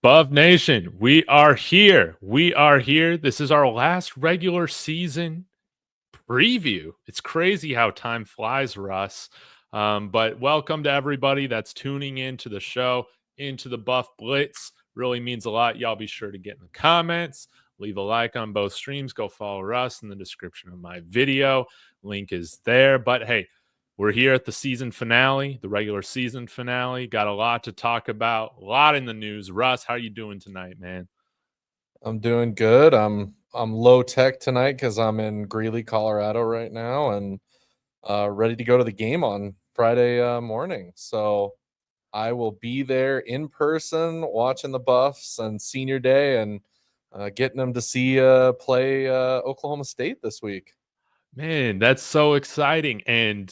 Buff Nation, we are here. We are here. This is our last regular season preview. It's crazy how time flies, Russ. But welcome to everybody that's tuning into the show, into the Buff Blitz. Really means a lot. Y'all be sure to get in the comments, leave a like on both streams. Go follow Russ in the description of my video. Link is there. But hey, we're here at the season finale, the regular season finale. Got a lot to talk about, a lot in the news. Russ, how you doing tonight, man? I'm doing good. I'm low tech tonight because I'm in Greeley, Colorado right now, and ready to go to the game on Friday morning. So I will be there in person watching the Buffs and senior day and getting them to see play Oklahoma State this week. Man, that's so exciting. And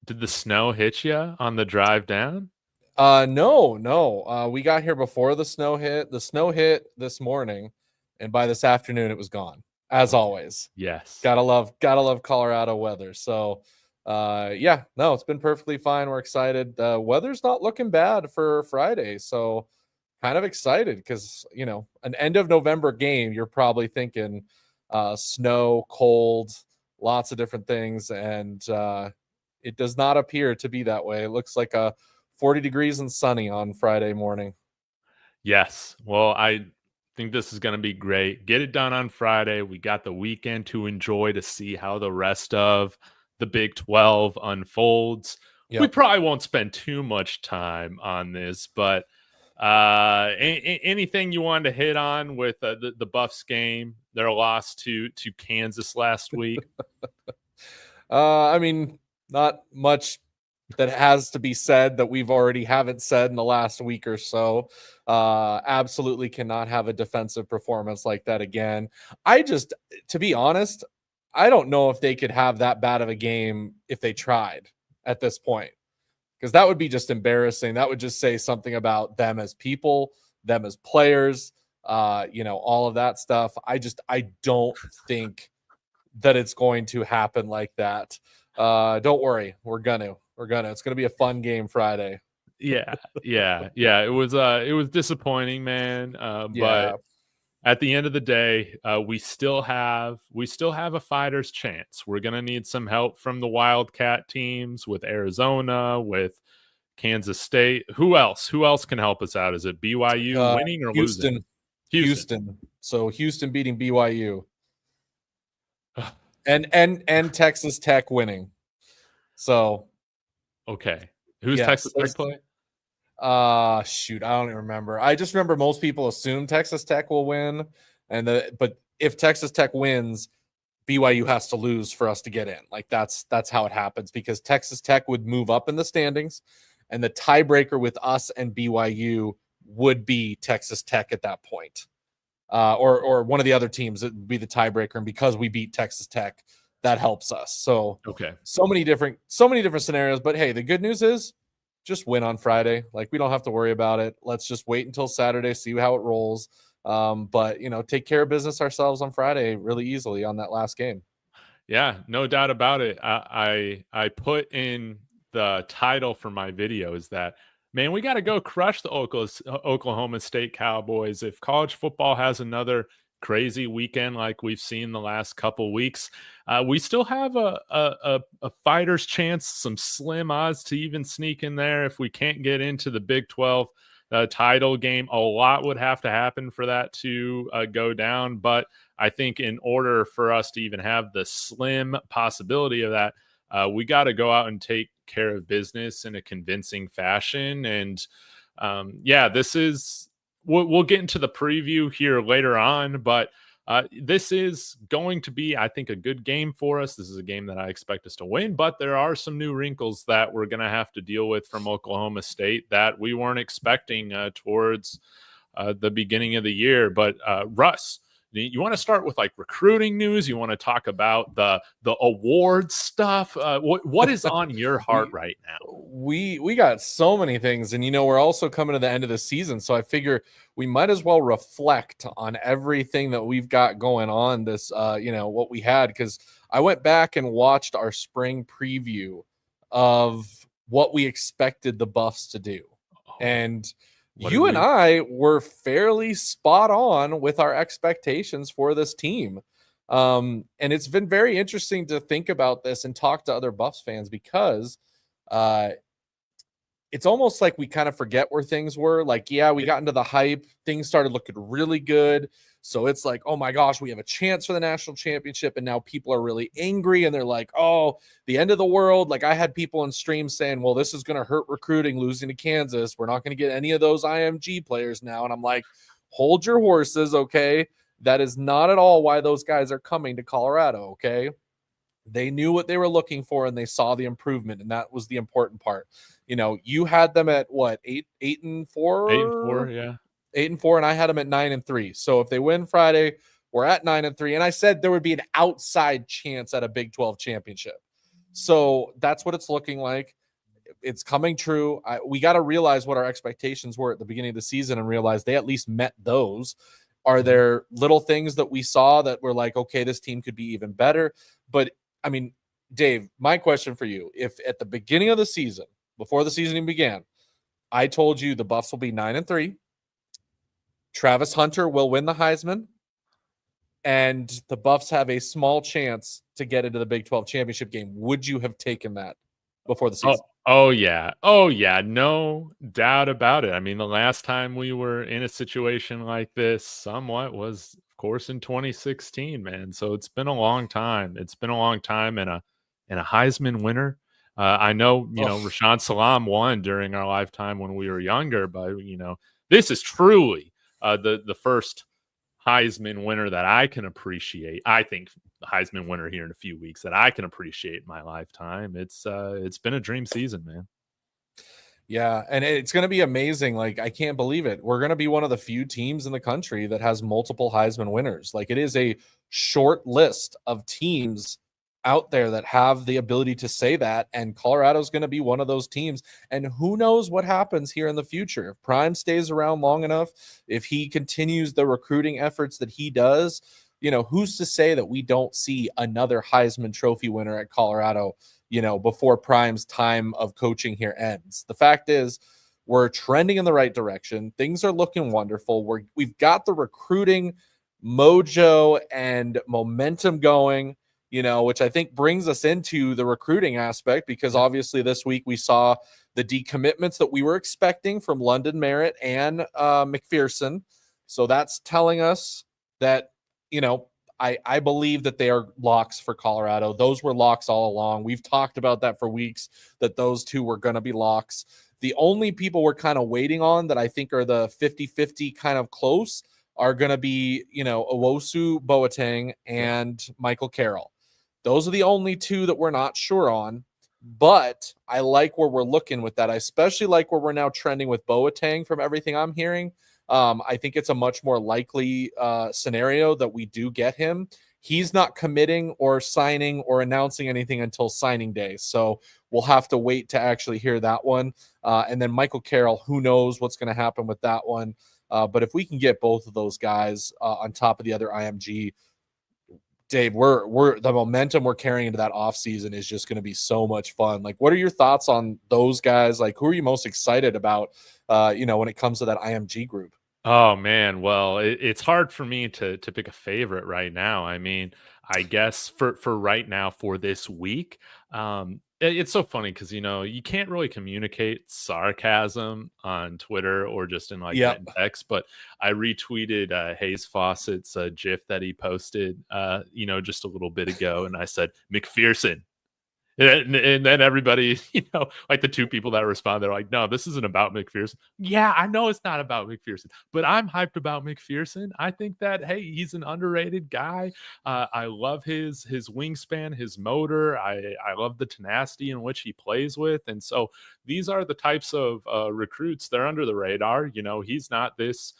did the snow hit you on the drive down? No. We got here before the snow hit. The snow hit this morning, and by this afternoon it was gone. As always. Yes. Gotta love Colorado weather. So it's been perfectly fine. We're excited. Weather's not looking bad for Friday, so kind of excited because an end of November game, you're probably thinking snow, cold, lots of different things, and it does not appear to be that way. It looks like 40 degrees and sunny on Friday morning. Yes. Well, I think this is going to be great. Get it done on Friday. We got the weekend to enjoy to see how the rest of the Big 12 unfolds. Yep. We probably won't spend too much time on this, but anything you wanted to hit on with the Buffs game, their loss to Kansas last week? I mean, not much that has to be said that we've already haven't said in the last week or so. Absolutely cannot have a defensive performance like that again. To be honest, I don't know if they could have that bad of a game if they tried at this point, because that would be just embarrassing. That would just say something about them as people, them as players, all of that stuff. I don't think that it's going to happen like that. Don't worry. We're gonna. It's gonna be a fun game Friday. Yeah. It was disappointing, man. But at the end of the day, we still have a fighter's chance. We're gonna need some help from the Wildcat teams, with Arizona, with Kansas State. Who else can help us out? Is it BYU winning or losing? Houston. So Houston beating BYU. and Texas Tech winning. So okay. Who's Texas Tech play? Shoot, I don't even remember. I just remember most people assume Texas Tech will win, but if Texas Tech wins, BYU has to lose for us to get in. Like that's how it happens, because Texas Tech would move up in the standings, and the tiebreaker with us and BYU would be Texas Tech at that point. Or one of the other teams that would be the tiebreaker, and because we beat Texas Tech, that helps us. So okay, so many different scenarios. But hey, the good news is just win on Friday. Like, we don't have to worry about it. Let's just wait until Saturday, see how it rolls. But take care of business ourselves on Friday really easily on that last game. Yeah, no doubt about it. I put in the title for my video is that, man, we got to go crush the Oklahoma State Cowboys. If college football has another crazy weekend like we've seen the last couple weeks, we still have a fighter's chance, some slim odds to even sneak in there. If we can't get into the Big 12 title game, a lot would have to happen for that to go down. But I think in order for us to even have the slim possibility of that, we got to go out and take care of business in a convincing fashion. And this is, we'll get into the preview here later on, but this is going to be, I think, a good game for us. This is a game that I expect us to win, but there are some new wrinkles that we're going to have to deal with from Oklahoma State that we weren't expecting towards the beginning of the year. But Russ, you want to start with like recruiting news? You want to talk about the awards stuff? What is on your heart right now? We got so many things, and we're also coming to the end of the season, so I figure we might as well reflect on everything that we've got going on this what we had, because I went back and watched our spring preview of what we expected the Buffs to do. And You and I were fairly spot on with our expectations for this team. And it's been very interesting to think about this and talk to other Buffs fans because it's almost like we kind of forget where things were. Like, yeah, we got into the hype. Things started looking really good. So it's like, oh my gosh, we have a chance for the national championship. And now people are really angry and they're like, oh, the end of the world. Like I had people in streams saying, well, this is going to hurt recruiting, losing to Kansas. We're not going to get any of those IMG players now. And I'm like, hold your horses. Okay. That is not at all why those guys are coming to Colorado. Okay. They knew what they were looking for and they saw the improvement. And that was the important part. You know, you had them at what, 8-4? 8-4, yeah. 8-4, and I had them at 9-3. So if they win Friday, we're at 9-3. And I said there would be an outside chance at a Big 12 championship. So that's what it's looking like. It's coming true. We got to realize what our expectations were at the beginning of the season and realize they at least met those. Are there little things that we saw that were like, okay, this team could be even better? But I mean, Dave, my question for you, if at the beginning of the season, before the season even began, I told you the Buffs will be 9-3, Travis Hunter will win the Heisman, and the Buffs have a small chance to get into the Big 12 championship game, would you have taken that before the season? Oh yeah. No doubt about it. I mean, the last time we were in a situation like this somewhat was, of course, in 2016, man. So it's been a long time. It's been a long time, and a Heisman winner. I know, Rashaan Salam won during our lifetime when we were younger, but this is truly the first Heisman winner that I can appreciate. I think the Heisman winner here in a few weeks that I can appreciate in my lifetime. It's been a dream season, man. Yeah, and it's going to be amazing. Like, I can't believe it. We're going to be one of the few teams in the country that has multiple Heisman winners. Like, it is a short list of teams out there that have the ability to say that, and Colorado's going to be one of those teams. And who knows what happens here in the future. If Prime stays around long enough, if he continues the recruiting efforts that he does, who's to say that we don't see another Heisman Trophy winner at Colorado, before Prime's time of coaching here ends. The fact is, we're trending in the right direction. Things are looking wonderful. We've got the recruiting mojo and momentum going, which I think brings us into the recruiting aspect, because obviously this week we saw the decommitments that we were expecting from London Merritt and McPherson. So that's telling us that, I believe that they are locks for Colorado. Those were locks all along. We've talked about that for weeks, that those two were going to be locks. The only people we're kind of waiting on that I think are the 50-50 kind of close are going to be, Owosu Boateng and Michael Carroll. Those are the only two that we're not sure on, but I like where we're looking with that. I especially like where we're now trending with Boateng from everything I'm hearing. I think it's a much more likely scenario that we do get him. He's not committing or signing or announcing anything until signing day. So we'll have to wait to actually hear that one. And then Michael Carroll, who knows what's going to happen with that one. But if we can get both of those guys on top of the other IMG, Dave, we're the momentum we're carrying into that offseason is just going to be so much fun. Like, what are your thoughts on those guys? Like, who are you most excited about, when it comes to that IMG group? Oh man, well, it's hard for me to pick a favorite right now. I mean, I guess for right now, for this week, it's so funny because you can't really communicate sarcasm on Twitter or just in like written text. But I retweeted Hayes Fawcett's GIF that he posted, just a little bit ago, and I said McPherson. And then everybody, like the two people that respond, they're like, no, this isn't about McPherson. Yeah, I know it's not about McPherson, but I'm hyped about McPherson. I think that, hey, he's an underrated guy. I love his wingspan, his motor. I love the tenacity in which he plays with. And so these are the types of recruits. They're under the radar. He's not this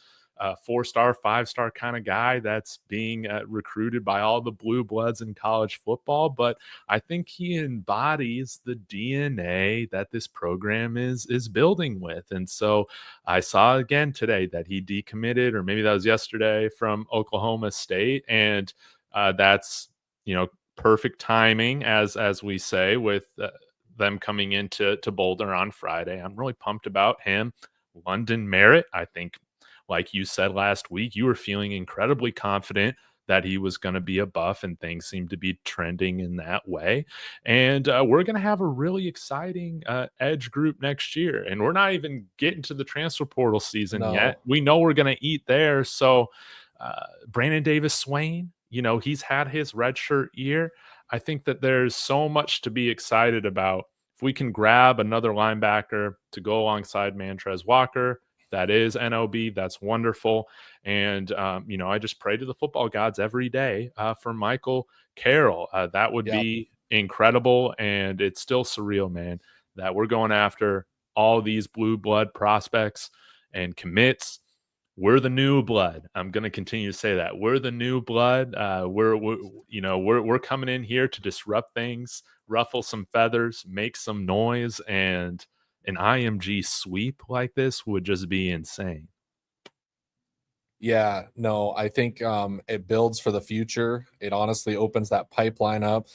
4-star, 5-star kind of guy that's being recruited by all the blue bloods in college football, but I think he embodies the DNA that this program is building with. And so I saw again today that he decommitted, or maybe that was yesterday, from Oklahoma State, and that's perfect timing, as we say, with them coming into Boulder on Friday. I'm really pumped about him. London Merritt, I think, like you said last week, you were feeling incredibly confident that he was going to be a buff, and things seem to be trending in that way. And we're going to have a really exciting edge group next year. And we're not even getting to the transfer portal season yet. No. We know we're going to eat there. So Brandon Davis Swain, he's had his redshirt year. I think that there's so much to be excited about. If we can grab another linebacker to go alongside Mantrez Walker, that is NOB. That's wonderful. And, I just pray to the football gods every day for Michael Carroll. That would be incredible. And it's still surreal, man, that we're going after all these blue blood prospects and commits. We're the new blood. I'm going to continue to say that. We're the new blood. We're coming in here to disrupt things, ruffle some feathers, make some noise, and an IMG sweep like this would just be insane. Yeah, no, I think it builds for the future. It honestly opens that pipeline up.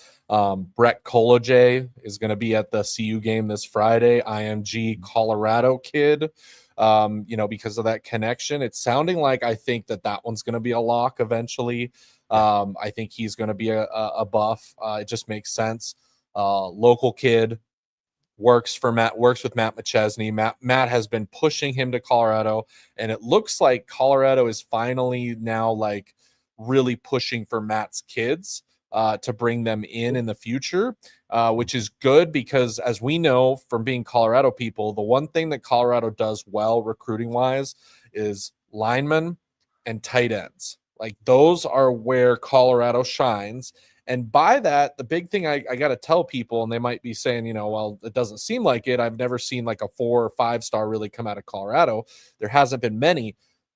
Brett Kolajay is going to be at the CU game this Friday. IMG Colorado kid, because of that connection. It's sounding like I think that one's going to be a lock eventually. I think he's going to be a buff. It just makes sense. Local kid. Works with Matt McChesney. Matt has been pushing him to Colorado, and it looks like Colorado is finally now like really pushing for Matt's kids to bring them in the future, which is good because, as we know from being Colorado people, the one thing that Colorado does well recruiting wise is linemen and tight ends. Like those are where Colorado shines. And by that, the big thing I got to tell people, and they might be saying, well, it doesn't seem like it. I've never seen like a 4 or 5 star really come out of Colorado. There hasn't been many.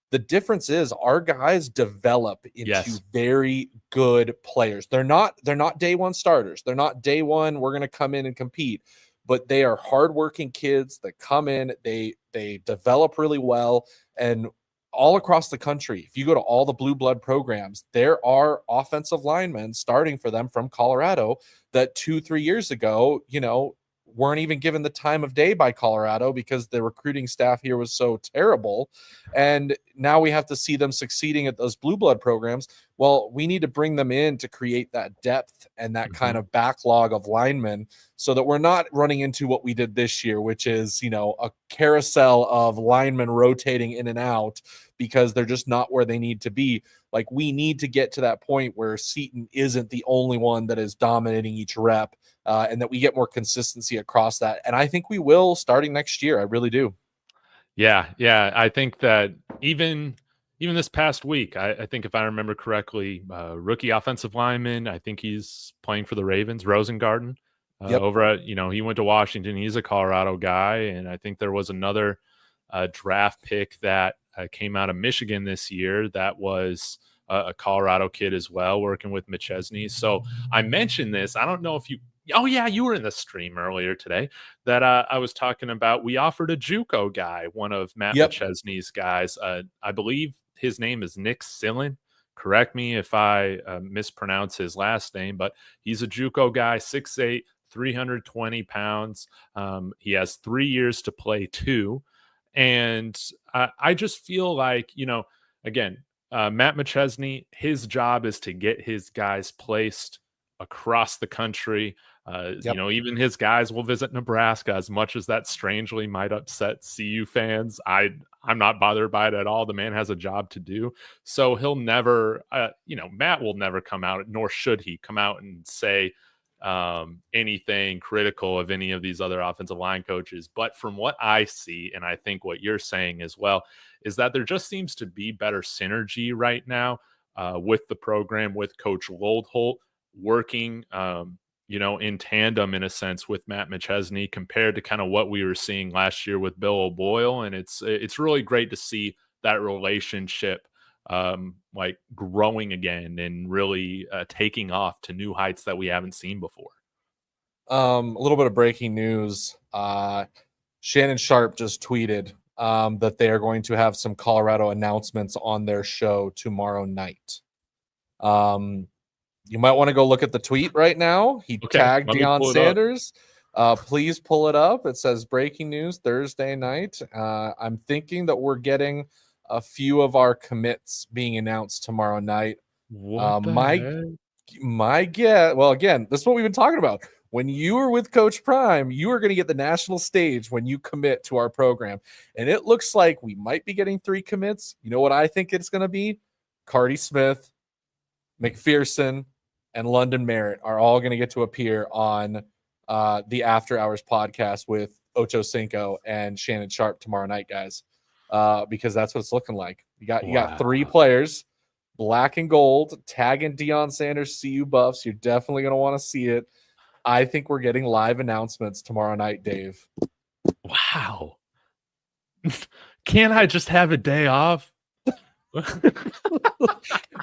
The difference is our guys develop into very good players. They're not day one starters. They're not day one, we're going to come in and compete. But they are hardworking kids that come in. They develop really well. And all across the country, if you go to all the blue blood programs, there are offensive linemen starting for them from Colorado that 2-3 years ago, weren't even given the time of day by Colorado because the recruiting staff here was so terrible. And now we have to see them succeeding at those blue blood programs. Well, we need to bring them in to create that depth and that kind of backlog of linemen so that we're not running into what we did this year, which is, a carousel of linemen rotating in and out because they're just not where they need to be. Like we need to get to that point where Seaton isn't the only one that is dominating each rep, and that we get more consistency across that. And I think we will starting next year. I really do. Yeah. I think that even this past week, I think if I remember correctly, rookie offensive lineman, I think he's playing for the Ravens, Rosengarten, over at, he went to Washington. He's a Colorado guy. And I think there was another draft pick that came out of Michigan this year that was a Colorado kid as well, working with McChesney. So I mentioned this. I don't know if you were in the stream earlier today that I was talking about. We offered a JUCO guy, one of Matt McChesney's guys. I believe his name is Nick Sillin. Correct me if I mispronounce his last name, but he's a JUCO guy, 6'8", 320 pounds. He has 3 years to play too. And I just feel like, again, Matt McChesney, his job is to get his guys placed across the country. Even his guys will visit Nebraska, as much as that strangely might upset CU fans. I'm not bothered by it at all. The man has a job to do. So he'll never, Matt will never come out, nor should he come out and say anything critical of any of these other offensive line coaches. But from what I see, and I think what you're saying as well, is that there just seems to be better synergy right now with the program, with Coach Loldholt working, in tandem in a sense with Matt McChesney compared to kind of what we were seeing last year with Bill O'Boyle. And it's really great to see that relationship like growing again and really taking off to new heights that we haven't seen before. A little bit of breaking news. Shannon Sharp just tweeted that they are going to have some Colorado announcements on their show tomorrow night. You might want to go look at the tweet right now. He tagged Deion Sanders. Please pull it up. It says breaking news Thursday night. I'm thinking that we're getting a few of our commits being announced tomorrow night. What the My guess, well, again, this is what we've been talking about. When you are with Coach Prime, you are going to get the national stage when you commit to our program. And it looks like we might be getting 3 commits. You know what I think it's going to be? Cardi Smith, McPherson, and London Merritt are all going to get to appear on the After Hours podcast with Ocho Cinco and Shannon Sharp tomorrow night, guys, because that's what it's looking like. You got 3 players, black and gold, tagging Deion Sanders, CU Buffs. You're definitely going to want to see it. I think we're getting live announcements tomorrow night, Dave. Wow. Can't I just have a day off?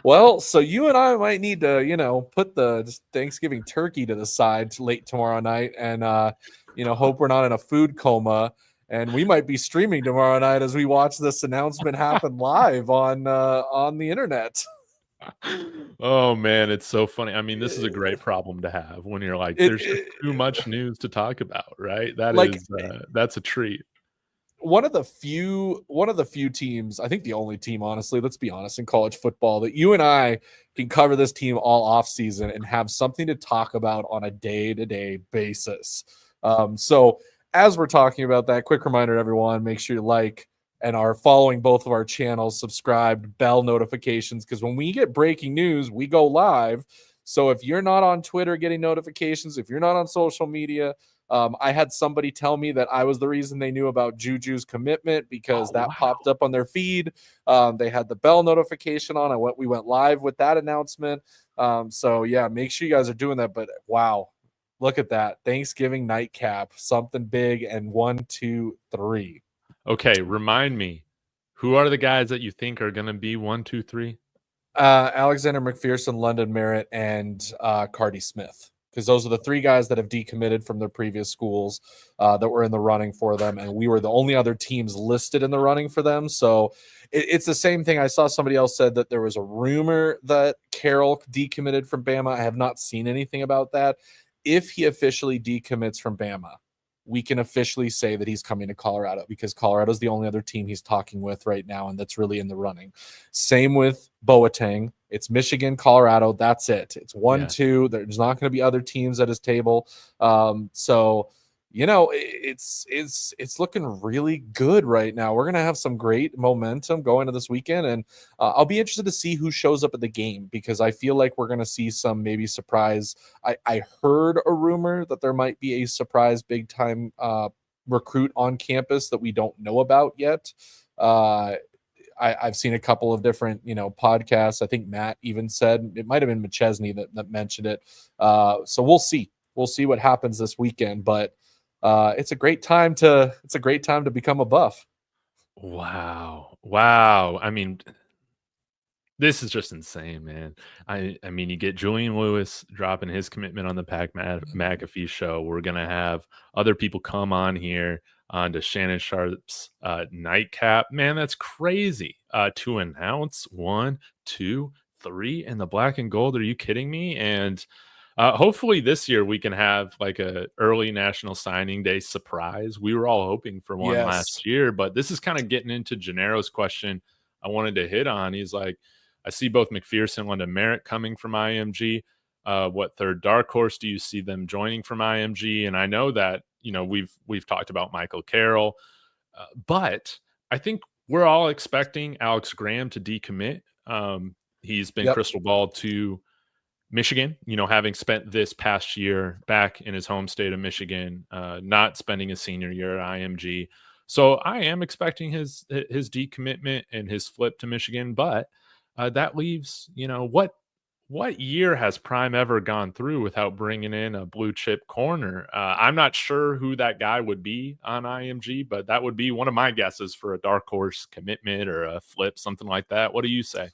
Well, so you and I might need to, put the Thanksgiving turkey to the side late tomorrow night and, hope we're not in a food coma. And we might be streaming tomorrow night as we watch this announcement happen live on the internet. Oh man, it's so funny. I mean, this is a great problem to have when you're like, there's just too much news to talk about, right? That's a treat. One of the few teams, I think the only team, honestly, let's be honest, in college football that you and I can cover this team all off season and have something to talk about on a day-to-day basis. So as we're talking about that, quick reminder, everyone, make sure you like and are following both of our channels, subscribed, bell notifications, because when we get breaking news, we go live. So if you're not on Twitter getting notifications, if you're not on social media, I had somebody tell me that I was the reason they knew about Juju's commitment because popped up on their feed. They had the bell notification on. We went live with that announcement. So yeah, make sure you guys are doing that. But wow, look at that Thanksgiving nightcap, something big, and 1, 2, 3. Okay, remind me, who are the guys that you think are going to be 1, 2, 3? Alexander McPherson, London Merritt, and Cardi Smith, because those are the 3 guys that have decommitted from their previous schools that were in the running for them, and we were the only other teams listed in the running for them. So it's the same thing. I saw somebody else said that there was a rumor that Carroll decommitted from Bama. I have not seen anything about that. If he officially decommits from Bama, we can officially say that he's coming to Colorado because Colorado is the only other team he's talking with right now, and that's really in the running. Same with Boateng. It's Michigan, Colorado. That's it. It's 1, 2. There's not going to be other teams at his table. So it's looking really good right now. We're going to have some great momentum going into this weekend, and I'll be interested to see who shows up at the game because I feel like we're going to see some maybe surprise. I heard a rumor that there might be a surprise big time recruit on campus that we don't know about yet. I've seen a couple of different, podcasts. I think Matt even said it might have been McChesney that mentioned it. So we'll see. We'll see what happens this weekend, but it's a great time to become a Buff. Wow. I mean, this is just insane, man. I mean, you get Julian Lewis dropping his commitment on the Pat McAfee show. We're gonna have other people come on here onto Shannon Sharp's nightcap. Man, that's crazy. To announce 1, 2, 3 in the black and gold. Are you kidding me? And hopefully this year we can have like a early National Signing Day surprise. We were all hoping for one last year, but this is kind of getting into Gennaro's question I wanted to hit on. He's like, I see both McPherson and London Merritt coming from IMG. What third dark horse do you see them joining from IMG? And I know that, we've talked about Michael Carroll, but I think we're all expecting Alex Graham to decommit. He's been crystal balled to Michigan, having spent this past year back in his home state of Michigan, not spending his senior year at IMG. So I am expecting his decommitment and his flip to Michigan, but that leaves, what year has Prime ever gone through without bringing in a blue chip corner? I'm not sure who that guy would be on IMG, but that would be one of my guesses for a dark horse commitment or a flip, something like that. What do you say?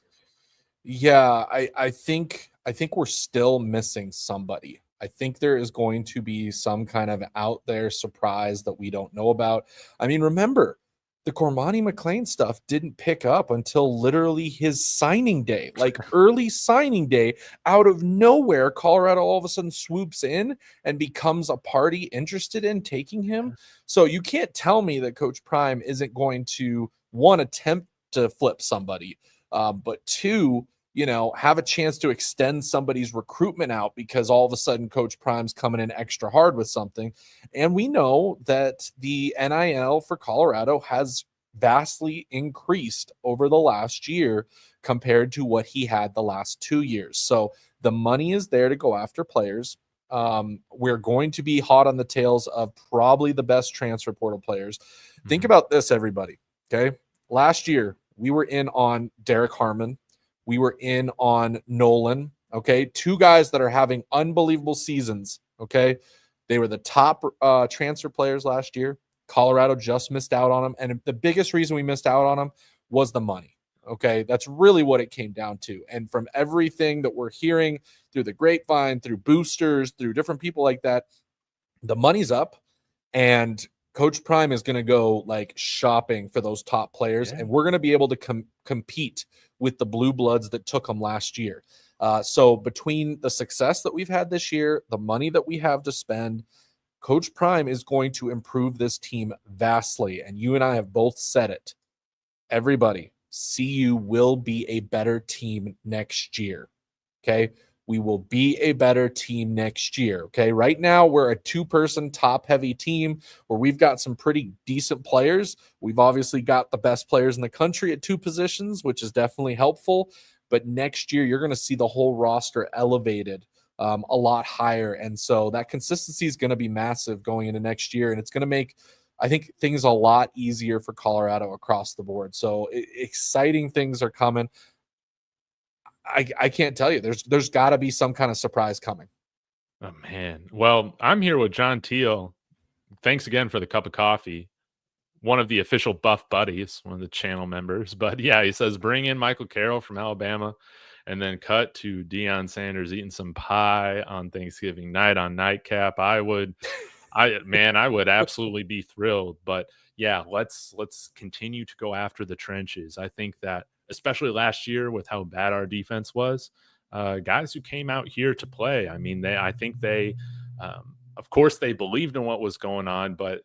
Yeah, I think we're still missing somebody. I think there is going to be some kind of out there surprise that we don't know about. I mean, remember, the Cormani McLean stuff didn't pick up until literally his signing day, like early signing day. Out of nowhere, Colorado all of a sudden swoops in and becomes a party interested in taking him. So you can't tell me that Coach Prime isn't going to, one, attempt to flip somebody, but two, have a chance to extend somebody's recruitment out because all of a sudden Coach Prime's coming in extra hard with something. And we know that the NIL for Colorado has vastly increased over the last year compared to what he had the last 2 years. So the money is there to go after players. We're going to be hot on the tails of probably the best transfer portal players. Think about this, everybody. Okay. Last year, we were in on Derek Harmon. We were in on Nolan, okay? 2 guys that are having unbelievable seasons, okay? They were the top transfer players last year. Colorado just missed out on them. And the biggest reason we missed out on them was the money, okay? That's really what it came down to. And from everything that we're hearing through the grapevine, through boosters, through different people like that, the money's up, and Coach Prime is going to go like shopping for those top players, and we're going to be able to compete with the blue bloods that took them last year. So between the success that we've had this year, the money that we have to spend, Coach Prime is going to improve this team vastly. And you and I have both said it. Everybody, CU will be a better team next year. Okay. We will be a better team next year. Okay. Right now, we're a 2-person top heavy team where we've got some pretty decent players. We've obviously got the best players in the country at 2 positions, which is definitely helpful. But next year, you're going to see the whole roster elevated a lot higher. And so that consistency is going to be massive going into next year. And it's going to make, I think, things a lot easier for Colorado across the board. So exciting things are coming. I can't tell you. There's got to be some kind of surprise coming. Oh, man. Well, I'm here with John Teal. Thanks again for the cup of coffee. One of the official Buff Buddies, one of the channel members. But yeah, he says, bring in Michael Carroll from Alabama and then cut to Deion Sanders eating some pie on Thanksgiving night on Nightcap. I would absolutely be thrilled. But yeah, let's continue to go after the trenches. I think that, especially last year with how bad our defense was, guys who came out here to play. I mean, of course, they believed in what was going on, but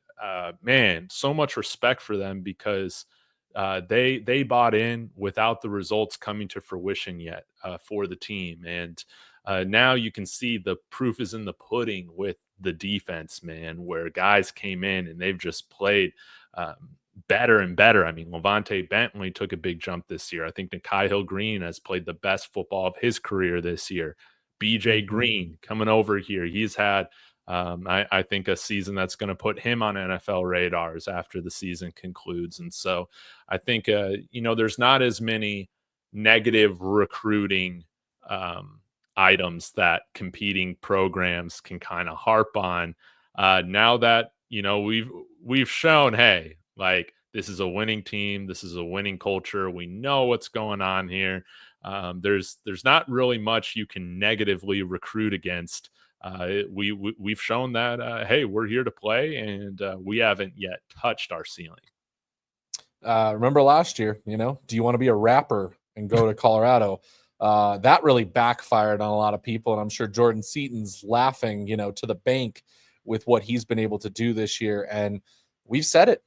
man, so much respect for them because they bought in without the results coming to fruition yet for the team. And now you can see the proof is in the pudding with the defense, man, where guys came in and they've just played better and better. I mean, Levante Bentley took a big jump this year. I think Nikhai Hill-Green has played the best football of his career this year. BJ Green coming over here. He's had, I think, a season that's going to put him on NFL radars after the season concludes. And so I think, there's not as many negative recruiting items that competing programs can kind of harp on. Now that, we've shown, hey, like, this is a winning team. This is a winning culture. We know what's going on here. There's not really much you can negatively recruit against. We've shown that, hey, we're here to play, and we haven't yet touched our ceiling. Remember last year, do you want to be a rapper and go to Colorado? That really backfired on a lot of people. And I'm sure Jordan Seaton's laughing, to the bank with what he's been able to do this year. And we've said it.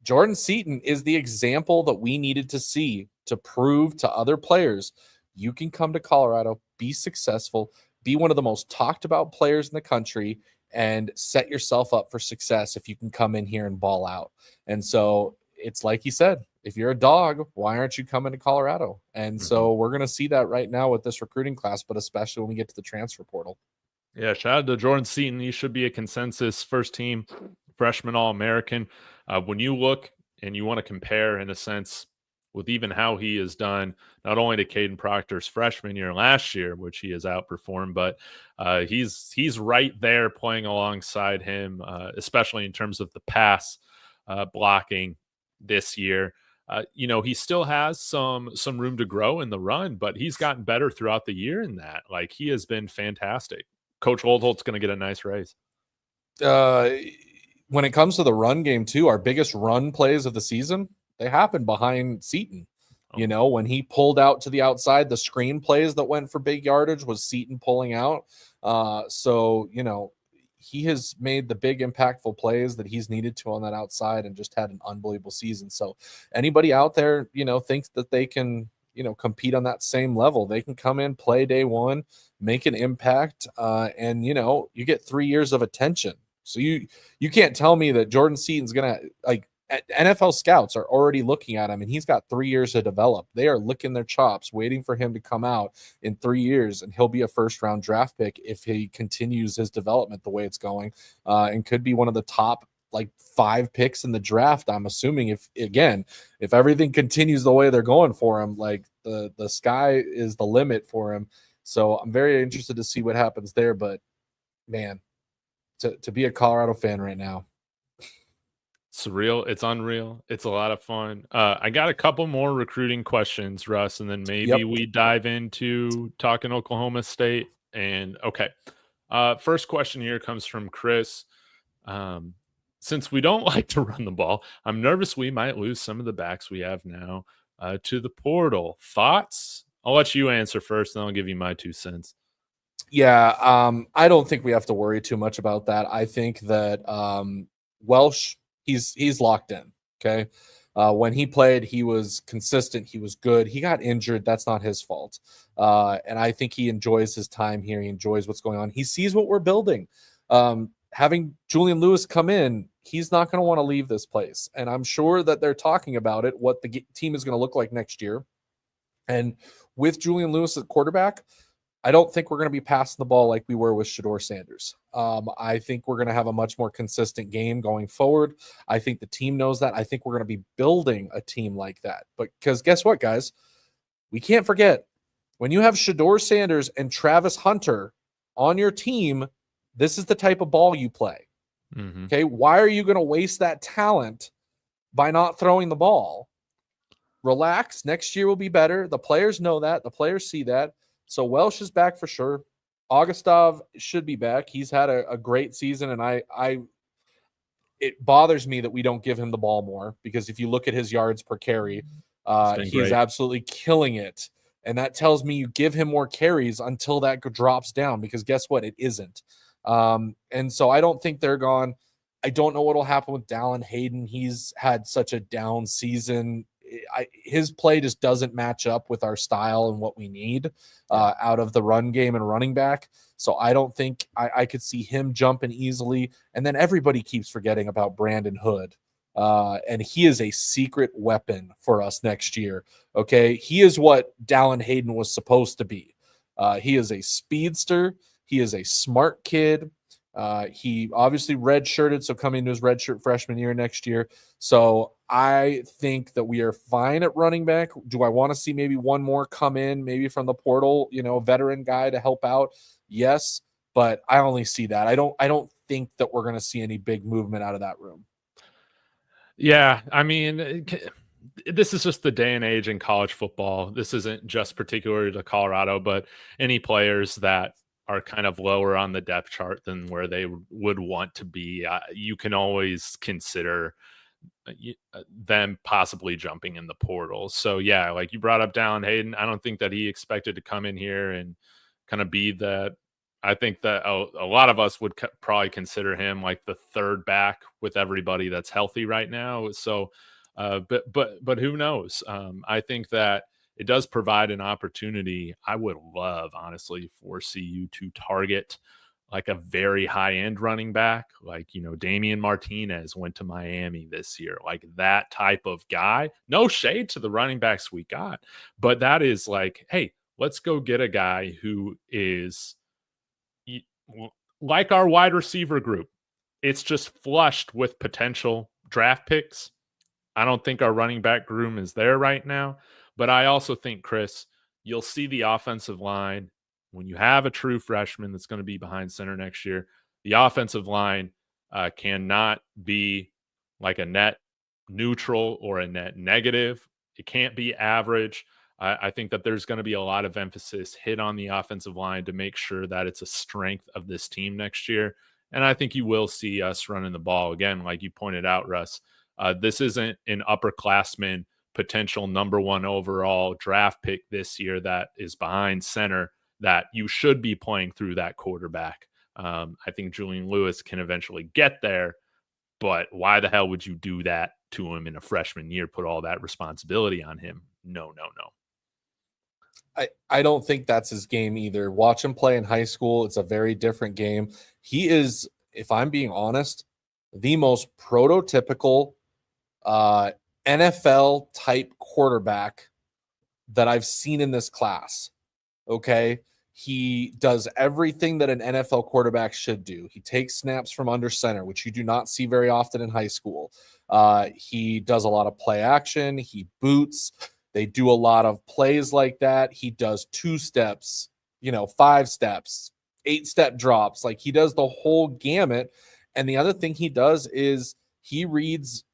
Jordan Seaton is the example that we needed to see to prove to other players you can come to Colorado, be successful, be one of the most talked about players in the country, and set yourself up for success if you can come in here and ball out. And so it's like he said, if you're a dog, why aren't you coming to Colorado? And so we're going to see that right now with this recruiting class, but especially when we get to the transfer portal. Yeah, shout out to Jordan Seaton. He should be a consensus first team freshman All-American. When you look and you want to compare, in a sense, with even how he has done, not only to Caden Proctor's freshman year last year, which he has outperformed, but he's right there playing alongside him, especially in terms of the pass blocking this year. He still has some room to grow in the run, but he's gotten better throughout the year in that. Like, he has been fantastic. Coach Oldholt's going to get a nice raise. when it comes to the run game too, our biggest run plays of the season, they happened behind Seaton. You know, when he pulled out to the outside, the screen plays that went for big yardage was Seaton pulling out. So, you know, he has made the big impactful plays that he's needed to on that outside and just had an unbelievable season. So anybody out there, you know, thinks that they can, you know, compete on that same level. They can come in, play day one, make an impact, and, you know, you get 3 years of attention. So you can't tell me that Jordan Seaton's going to, like, NFL scouts are already looking at him, and he's got 3 years to develop. They are licking their chops, waiting for him to come out in 3 years, and he'll be a first-round draft pick if he continues his development the way it's going, and could be one of the top, like, 5 picks in the draft. I'm assuming if everything continues the way they're going for him, like the sky is the limit for him. So I'm very interested to see what happens there. But man, to be a Colorado fan right now. Surreal. It's unreal. It's a lot of fun. I got a couple more recruiting questions, Russ, and then maybe we dive into talking Oklahoma State. And okay. First question here comes from Chris. Since we don't like to run the ball, I'm nervous we might lose some of the backs we have now to the portal. Thoughts? I'll let you answer first, and I'll give you my 2 cents. Yeah, I don't think we have to worry too much about that. I think that Welsh, he's locked in. Okay. When he played, he was consistent. He was good. He got injured. That's not his fault. And I think he enjoys his time here. He enjoys what's going on. He sees what we're building. Having Julian Lewis come in, he's not going to want to leave this place. And I'm sure that they're talking about it, what the team is going to look like next year. And with Julian Lewis at quarterback, I don't think we're going to be passing the ball like we were with Shedeur Sanders. I think we're going to have a much more consistent game going forward. I think the team knows that. I think we're going to be building a team like that. But because guess what, guys? We can't forget, when you have Shedeur Sanders and Travis Hunter on your team, this is the type of ball you play. Mm-hmm. Okay, why are you going to waste that talent by not throwing the ball? Relax. Next year will be better. The players know that. The players see that. So Welsh is back for sure. Augustov should be back. He's had a great season, and it bothers me that we don't give him the ball more, because if you look at his yards per carry, he's absolutely killing it. And that tells me you give him more carries until that drops down, because guess what? It isn't. And so I don't think they're gone. I don't know what will happen with Dallin Hayden. He's had such a down season. His play just doesn't match up with our style and what we need out of the run game and running back. So I don't think I could see him jumping easily. And then everybody keeps forgetting about Brandon Hood. And he is a secret weapon for us next year. Okay. He is what Dallin Hayden was supposed to be. He is a speedster. He is a smart kid. He obviously redshirted, so coming into his redshirt freshman year next year. So I think that we are fine at running back. Do I want to see maybe one more come in, maybe from the portal, veteran guy to help out? Yes, but I only see that. I don't think that we're going to see any big movement out of that room. Yeah, I mean, this is just the day and age in college football. This isn't just particular to Colorado, but any players that are kind of lower on the depth chart than where they would want to be, you can always consider them possibly jumping in the portal. So yeah, like you brought up Dallin Hayden, I don't think that he expected to come in here and kind of be that. I think that a lot of us would probably consider him like the third back with everybody that's healthy right now. So but who knows? I think that it does provide an opportunity. I would love, honestly, for CU to target like a very high-end running back. Like, Damian Martinez went to Miami this year. Like that type of guy. No shade to the running backs we got. But that is like, hey, let's go get a guy who is like our wide receiver group. It's just flushed with potential draft picks. I don't think our running back room is there right now. But I also think, Chris, you'll see the offensive line when you have a true freshman that's going to be behind center next year. The offensive line cannot be like a net neutral or a net negative. It can't be average. I think that there's going to be a lot of emphasis hit on the offensive line to make sure that it's a strength of this team next year. And I think you will see us running the ball again, like you pointed out, Russ. This isn't an upperclassman potential number 1 overall draft pick this year that is behind center that you should be playing through that quarterback. I think Julian Lewis can eventually get there, but why the hell would you do that to him in a freshman year? Put all that responsibility on him? No. I don't think that's his game either. Watch him play in high school. It's a very different game. He is, if I'm being honest, the most prototypical NFL type quarterback that I've seen in this class. Okay. He does everything that an NFL quarterback should do. He takes snaps from under center, which you do not see very often in high school. He does a lot of play action. He boots. They do a lot of plays like that. He does 2 steps, 5 steps, 8-step drops. Like, he does the whole gamut. And the other thing he does is he reads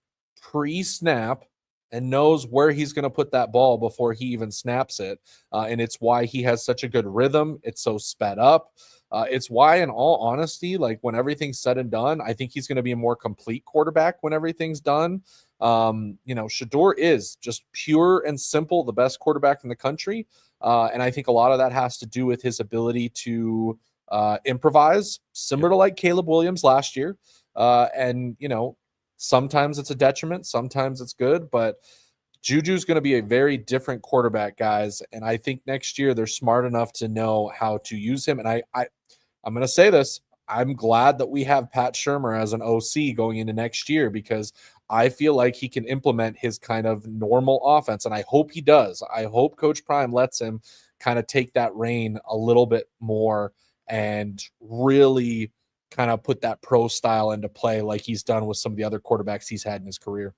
pre-snap and knows where he's going to put that ball before he even snaps it. And it's why he has such a good rhythm. It's so sped up. It's why, in all honesty, like, when everything's said and done, I think he's going to be a more complete quarterback when everything's done. Shedeur is just pure and simple the best quarterback in the country. And I think a lot of that has to do with his ability to improvise, similar to like Caleb Williams last year. And sometimes it's a detriment, sometimes it's good, but Juju's going to be a very different quarterback, guys. And I think next year they're smart enough to know how to use him. And I'm going to say this. I'm glad that we have Pat Shurmur as an OC going into next year, because I feel like he can implement his kind of normal offense. And I hope he does. I hope Coach Prime lets him kind of take that reign a little bit more and really kind of put that pro style into play like he's done with some of the other quarterbacks he's had in his career.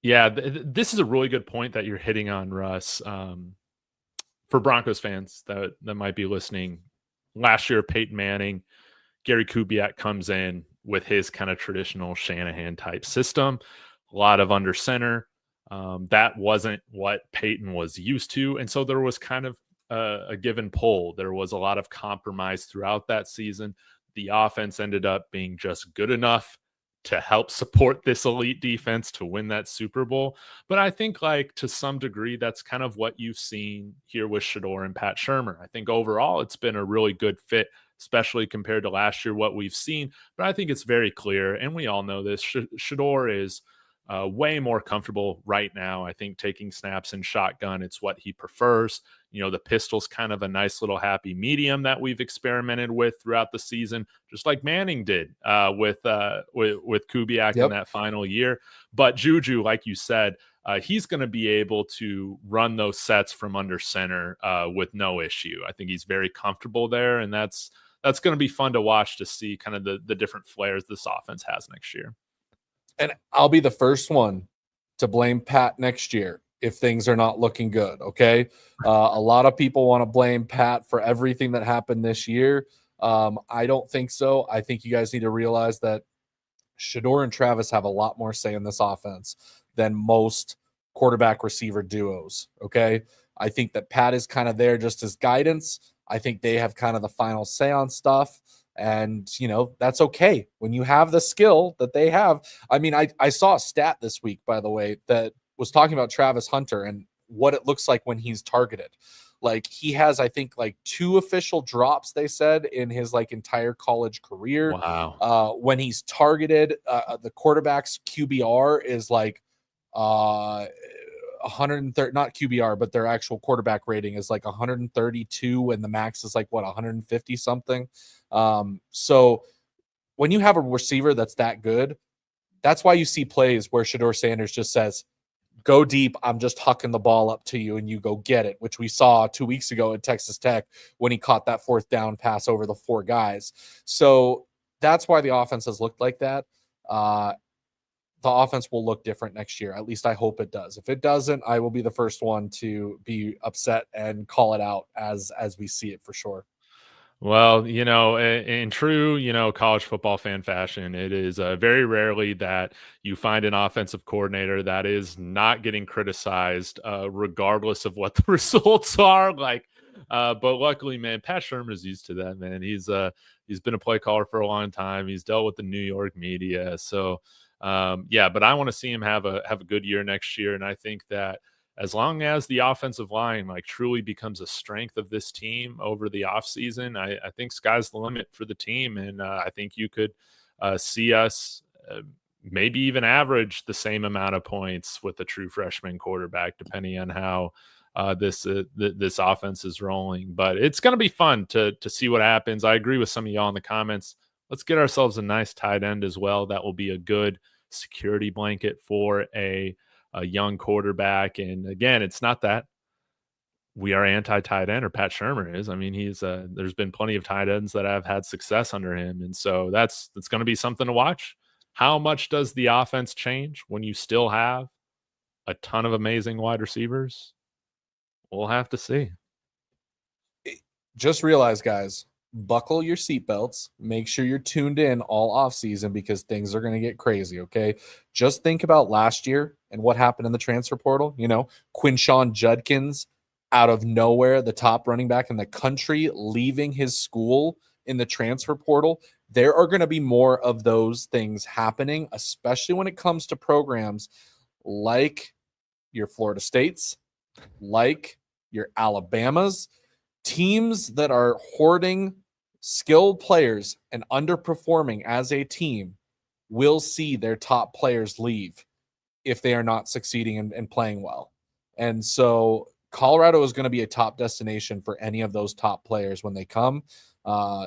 Yeah, this is a really good point that you're hitting on, Russ. For Broncos fans that might be listening, last year, Peyton Manning, Gary Kubiak comes in with his kind of traditional Shanahan type system, a lot of under center. That wasn't what Peyton was used to. And so there was kind of a give and pull. There was a lot of compromise throughout that season. The offense ended up being just good enough to help support this elite defense to win that Super Bowl. But I think, like, to some degree, that's kind of what you've seen here with Shedeur and Pat Shurmur. I think overall it's been a really good fit, especially compared to last year, what we've seen. But I think it's very clear, and we all know this, Shedeur is way more comfortable right now. I think taking snaps in shotgun, it's what he prefers. The pistol's kind of a nice little happy medium that we've experimented with throughout the season, just like Manning did with Kubiak in that final year. But Juju, like you said, he's going to be able to run those sets from under center with no issue. I think he's very comfortable there, and that's going to be fun to watch, to see kind of the different flares this offense has next year. And I'll be the first one to blame Pat next year if things are not looking good, okay? A lot of people want to blame Pat for everything that happened this year. I don't think so. I think you guys need to realize that Shedeur and Travis have a lot more say in this offense than most quarterback receiver duos, okay? I think that Pat is kind of there just as guidance. I think they have kind of the final say on stuff. And, that's okay when you have the skill that they have. I mean, I saw a stat this week, by the way, that was talking about Travis Hunter and what it looks like when he's targeted. Like, he has, I think, like 2 official drops, they said, in his like entire college career. Wow. When he's targeted, the quarterback's QBR is like 130, not QBR, but their actual quarterback rating is like 132, and the max is like 150 something. So when you have a receiver that's that good, that's why you see plays where Shedeur Sanders just says, go deep, I'm just hucking the ball up to you and you go get it, which we saw 2 weeks ago at Texas Tech when he caught that 4th down pass over the 4 guys. So that's why the offense has looked like that. The offense will look different next year. At least I hope it does. If it doesn't, I will be the first one to be upset and call it out as we see it for sure. Well, in true, college football fan fashion, it is very rarely that you find an offensive coordinator that is not getting criticized, regardless of what the results are. Like, But luckily, man, Pat Shermer's used to that, man. He's been a play caller for a long time. He's dealt with the New York media. So yeah, but I want to see him have a good year next year. And I think that as long as the offensive line like truly becomes a strength of this team over the offseason, I think sky's the limit for the team. And I think you could see us maybe even average the same amount of points with a true freshman quarterback, depending on how this offense is rolling. But it's going to be fun to see what happens. I agree with some of y'all in the comments. Let's get ourselves a nice tight end as well. That will be a good security blanket for a young quarterback. And again, it's not that we are anti-tight end or Pat Shermer is. I mean, there's been plenty of tight ends that have had success under him. And so that's going to be something to watch. How much does the offense change when you still have a ton of amazing wide receivers? We'll have to see. Just realize, guys, buckle your seatbelts. Make sure you're tuned in all offseason because things are going to get crazy, okay? Just think about last year and what happened in the transfer portal. You know, Quinshawn Judkins out of nowhere, the top running back in the country, leaving his school in the transfer portal. There are going to be more of those things happening, especially when it comes to programs like your Florida States, like your Alabamas, teams that are hoarding skilled players and underperforming as a team will see their top players leave if they are not succeeding and playing well. And so Colorado is going to be a top destination for any of those top players when they come.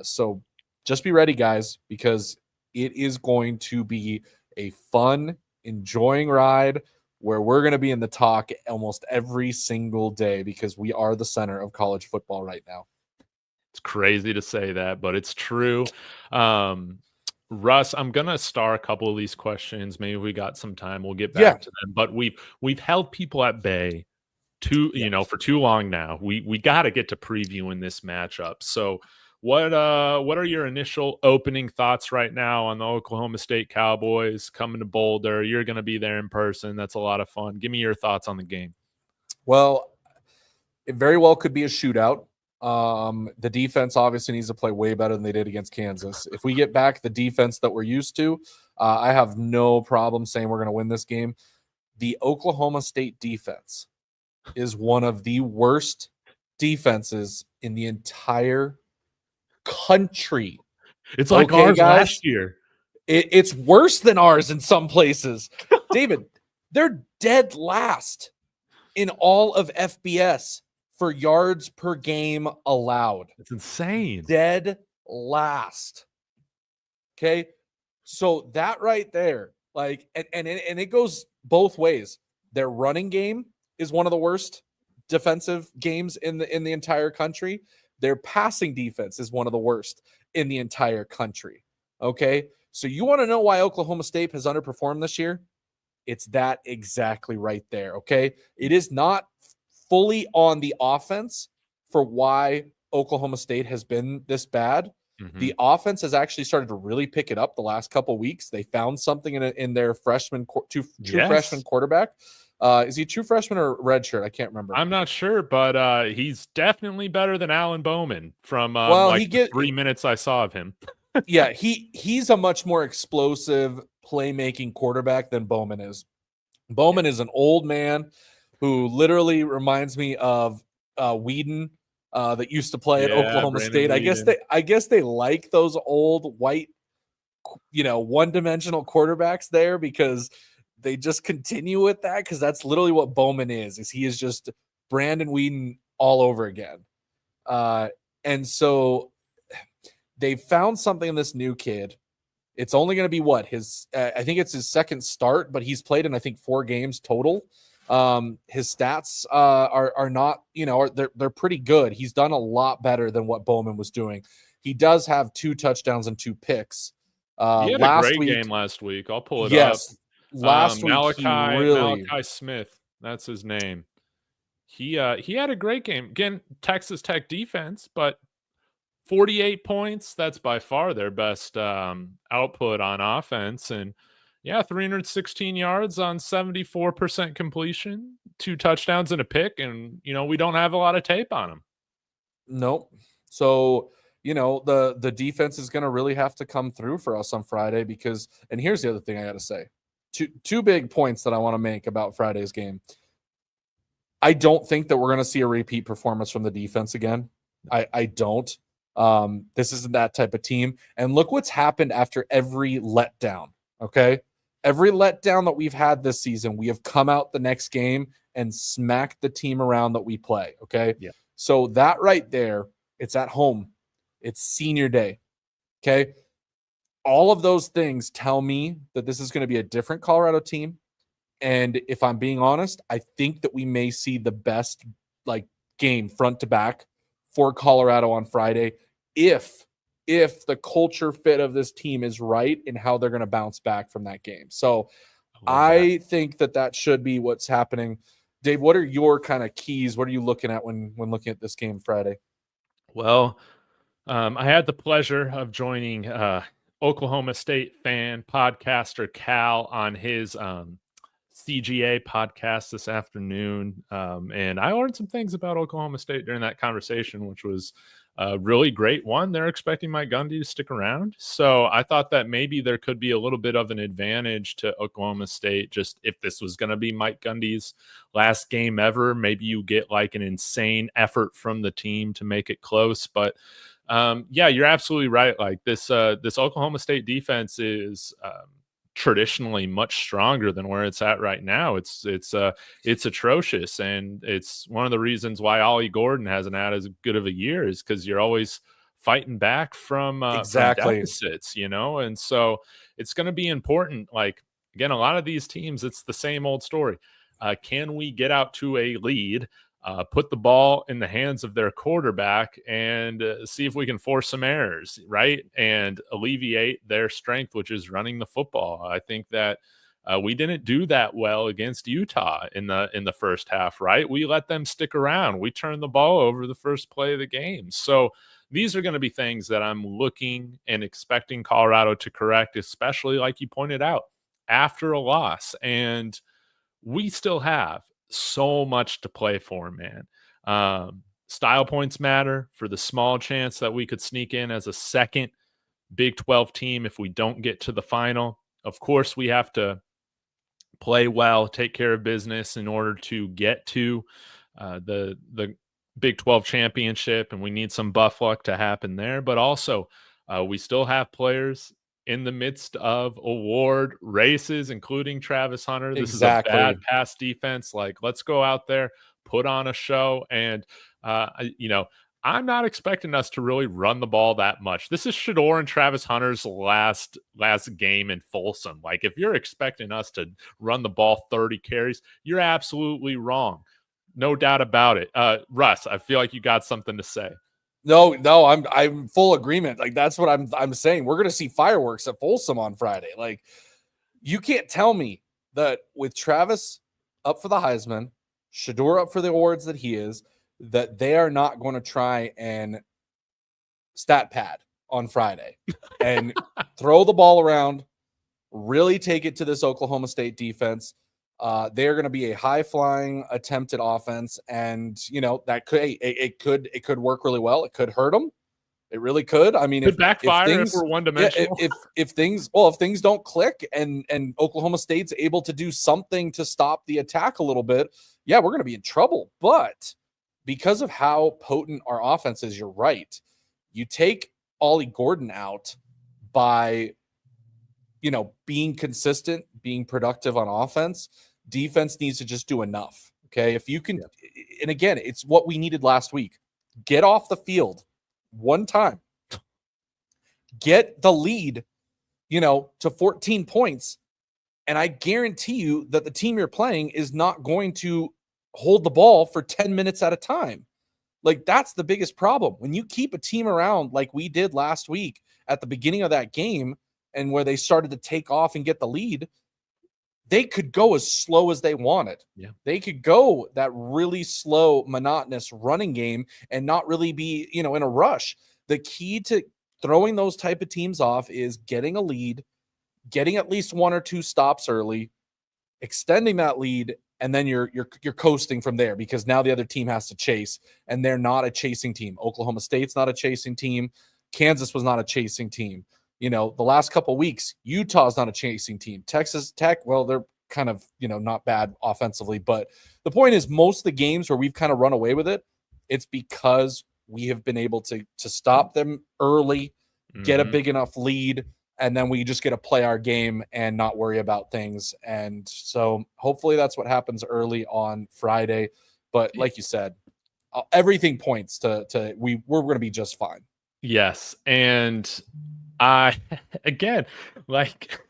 So just be ready, guys, because it is going to be a fun, enjoying ride where we're going to be in the talk almost every single day because we are the center of college football right now. It's crazy to say that, but it's true. Russ, I'm going to star a couple of these questions. Maybe we got some time. We'll get back to them. But we've held people at bay for too long now. We got to get to previewing this matchup. So what are your initial opening thoughts right now on the Oklahoma State Cowboys coming to Boulder? You're going to be there in person. That's a lot of fun. Give me your thoughts on the game. Well, it very well could be a shootout. The defense obviously needs to play way better than they did against Kansas. If we get back the defense that we're used to, I have no problem saying we're going to win this game. The Oklahoma State defense is one of the worst defenses in the entire country. It's like ours last year. It's worse than ours in some places. David, they're dead last in all of FBS for yards per game allowed. It's insane. Dead last. Okay. So that right there, like, and it goes both ways. Their running game is one of the worst defensive games in the entire country. Their passing defense is one of the worst in the entire country. Okay. So you want to know why Oklahoma State has underperformed this year? It's that exactly right there. Okay. It is not fully on the offense for why Oklahoma State has been this bad. Mm-hmm. The offense has actually started to really pick it up the last couple of weeks. They found something in their freshman, true freshman quarterback. Is he a true freshman or redshirt? I can't remember. I'm not sure, but he's definitely better than Alan Bowman from the 3 minutes I saw of him. Yeah, he's a much more explosive playmaking quarterback than Bowman is. Bowman is an old man who literally reminds me of Whedon that used to play at Oklahoma State. I guess they like those old white, one-dimensional quarterbacks there because they just continue with that because that's literally what Bowman is he is just Brandon Whedon all over again. And so they found something in this new kid. It's only going to be his I think it's his second start, but he's played in, I think, 4 games total. His stats are not, they're pretty good. He's done a lot better than what Bowman was doing. He does have 2 touchdowns and 2 picks. He had a great game last week. I'll pull it up. Last week, Maealiuaki Smith. That's his name. He had a great game. Again, Texas Tech defense, but 48 points. That's by far their best output on offense. And 316 yards on 74% completion, 2 touchdowns and a pick. And, we don't have a lot of tape on him. Nope. So, the defense is going to really have to come through for us on Friday because, and here's the other thing I got to say. Two big points that I want to make about Friday's game. I don't think that we're going to see a repeat performance from the defense again. I don't. This isn't that type of team. And look what's happened after every letdown. Okay. Every letdown that we've had this season, we have come out the next game and smacked the team around that we play. Okay. Yeah. So that right there, it's at home. It's senior day. Okay. All of those things tell me that this is going to be a different Colorado team. And if I'm being honest, I think that we may see the best game front to back for Colorado on Friday if the culture fit of this team is right and how they're going to bounce back from that game. So I think that should be what's happening. Dave, what are your kind of keys? What are you looking at when looking at this game Friday? Well, I had the pleasure of joining Oklahoma State fan podcaster Cal on his CGA podcast this afternoon. And I learned some things about Oklahoma State during that conversation, which was really great. One, they're expecting Mike Gundy to stick around. So I thought that maybe there could be a little bit of an advantage to Oklahoma State. Just if this was going to be Mike Gundy's last game ever, maybe you get like an insane effort from the team to make it close. But yeah, you're absolutely right. Like this Oklahoma State defense is traditionally much stronger than where it's at right now. It's atrocious, and it's one of the reasons why Ollie Gordon hasn't had as good of a year is because you're always fighting back from deficits, and so it's going to be important. Like again, a lot of these teams, it's the same old story. Can we get out to a lead? Put the ball in the hands of their quarterback and see if we can force some errors, right? And alleviate their strength, which is running the football. I think that we didn't do that well against Utah in the first half, right? We let them stick around. We turned the ball over the first play of the game. So these are going to be things that I'm looking and expecting Colorado to correct, especially like you pointed out, after a loss. And we still have so much to play for, man. Style points matter for the small chance that we could sneak in as a second Big 12 team if we don't get to the final. Of course, we have to play well, take care of business in order to get to the Big 12 championship, and we need some buff luck to happen there. But also, we still have players in the midst of award races, including Travis Hunter. This is a bad pass defense. Like, let's go out there, put on a show. And, I'm not expecting us to really run the ball that much. This is Shedeur and Travis Hunter's last game in Folsom. Like, if you're expecting us to run the ball 30 carries, you're absolutely wrong. No doubt about it. Russ, I feel like you got something to say. No, I'm full agreement. Like that's what I'm saying. We're gonna see fireworks at Folsom on Friday. Like you can't tell me that with Travis up for the Heisman, Shedeur up for the awards that he is, that they are not going to try and stat pad on Friday and throw the ball around, really take it to this Oklahoma State defense. They're going to be a high-flying attempted offense, and that it could work really well. It could hurt them. It really could. I mean, it backfire if we're one-dimensional. Yeah, if things don't click, and Oklahoma State's able to do something to stop the attack a little bit, yeah, we're going to be in trouble. But because of how potent our offense is, you're right. You take Ollie Gordon out by being consistent, being productive on offense. Defense needs to just do enough. Okay. If you can, and again, it's what we needed last week. Get off the field one time, get the lead, to 14 points. And I guarantee you that the team you're playing is not going to hold the ball for 10 minutes at a time. Like that's the biggest problem. When you keep a team around like we did last week at the beginning of that game, and where they started to take off and get the lead, they could go as slow as they wanted. Yeah. They could go that really slow, monotonous running game and not really be, in a rush. The key to throwing those type of teams off is getting a lead, getting at least one or two stops early, extending that lead, and then you're coasting from there because now the other team has to chase, and they're not a chasing team. Oklahoma State's not a chasing team. Kansas was not a chasing team. The last couple of weeks, Utah's not a chasing team. Texas Tech, well, they're kind of, not bad offensively, but the point is most of the games where we've kind of run away with it, it's because we have been able to stop them early, get a big enough lead, and then we just get to play our game and not worry about things. And so hopefully that's what happens early on Friday. But like you said, everything points to we're going to be just fine. Yes. And again, like,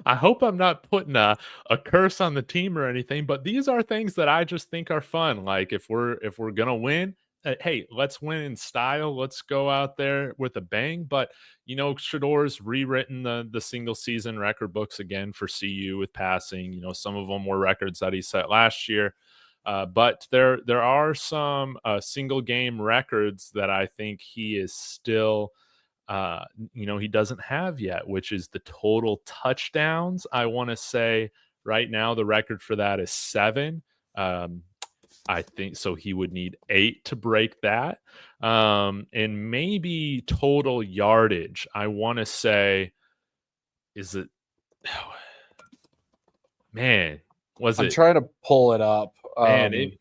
I hope I'm not putting a curse on the team or anything, but these are things that I just think are fun. Like if we're going to win, hey, let's win in style. Let's go out there with a bang. But, Shedeur's rewritten the single season record books again for CU with passing. Some of them were records that he set last year. But there are some single game records that I think he is still, he doesn't have yet, which is the total touchdowns. I want to say right now the record for that is 7. I think so. He would need 8 to break that. And maybe total yardage. I want to say, is it, man, I'm trying to pull it up. Man,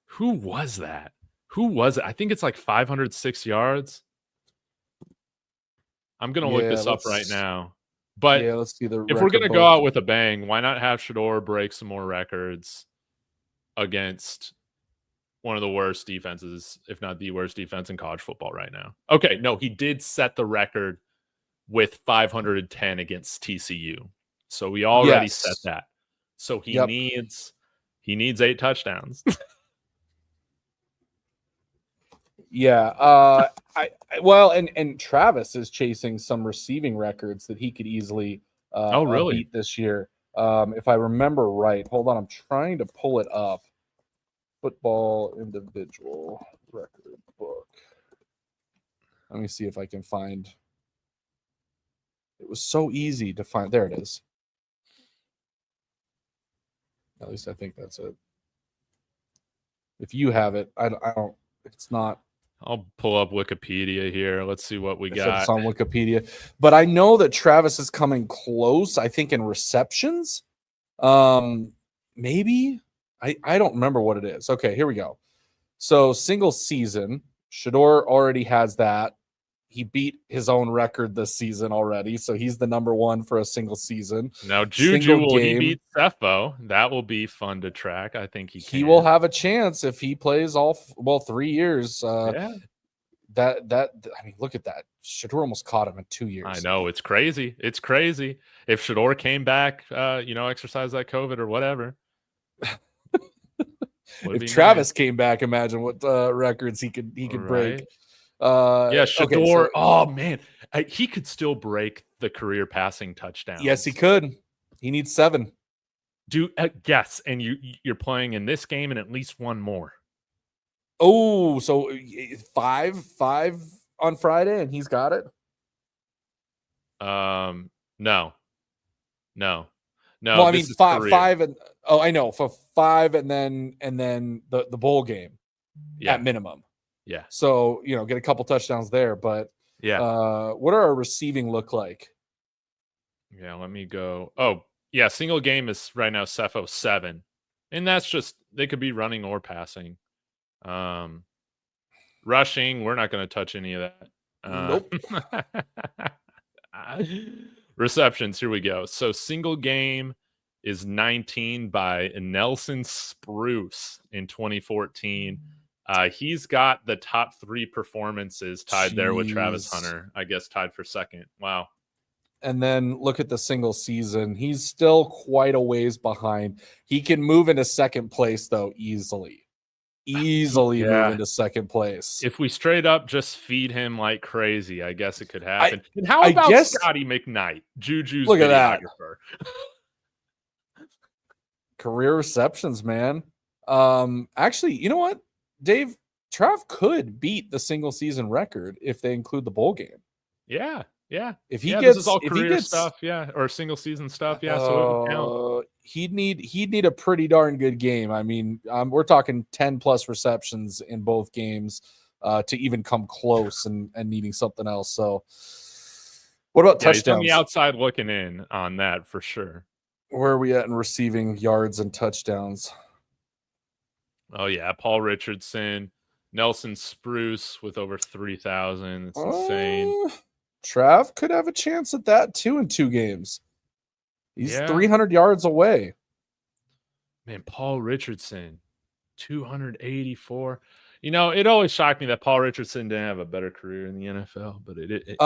who was that? Who was it? I think it's like 506 yards. I'm going to look this up right now. But let's see the if we're going to go out with a bang, why not have Shedeur break some more records against one of the worst defenses, if not the worst defense in college football right now? Okay, no, he did set the record with 510 against TCU. So we already set that. So he needs 8 touchdowns. And Travis is chasing some receiving records that he could easily beat this year. If I remember right, hold on, I'm trying to pull it up. Football individual record book. Let me see if I can find. It was so easy to find. There it is. At least I think that's it. If you have it, I don't. It's not. I'll pull up Wikipedia here. Let's see what we got. It's on Wikipedia. But I know that Travis is coming close, I think, in receptions. Maybe. I don't remember what it is. Okay, here we go. So single season, Shedeur already has that. He beat his own record this season already, so he's the number 1 for a single season. Now, Juju, will he beat Cepho? That will be fun to track. I think he can. He will have a chance if he plays 3 years. I mean, look at that. Shedeur almost caught him in 2 years. I know, it's crazy. It's crazy. If Shedeur came back, exercise that COVID or whatever. If Travis came back, imagine what records he could break. Shedeur. Okay, oh man, he could still break the career passing touchdowns. Yes, he could. He needs 7. Yes, and you're playing in this game and at least one more. Oh, so 5 on Friday, and he's got it. No. Well, I mean 5 and I know for 5 and then the bowl game at minimum. Yeah. So, get a couple touchdowns there, but what are our receiving look like? Yeah, let me go. Oh, yeah, single game is right now Cepho 7. And that's just they could be running or passing. Rushing, we're not going to touch any of that. Nope. Receptions, here we go. So single game is 19 by Nelson Spruce in 2014. He's got the top 3 performances tied there with Travis Hunter, I guess tied for second. Wow. And then look at the single season. He's still quite a ways behind. He can move into second place, though, easily move into second place. If we straight up just feed him like crazy, I guess it could happen. And how about Scotty McKnight, Juju's look at that. Career receptions, man. Actually, you know what, Dave? Trav could beat the single season record if they include the bowl game. Yeah. If he gets all career stuff, or single season stuff, so it would count. he'd need a pretty darn good game. I mean, we're talking 10 plus receptions in both games to even come close and needing something else. So what about touchdowns? He's on the outside looking in on that for sure. Where are we at in receiving yards and touchdowns? Oh yeah, Paul Richardson, Nelson Spruce with over 3,000. It's insane. Trav could have a chance at that too in 2 games. He's 300 yards away. Man, Paul Richardson, 284. You know, it always shocked me that Paul Richardson didn't have a better career in the NFL, but it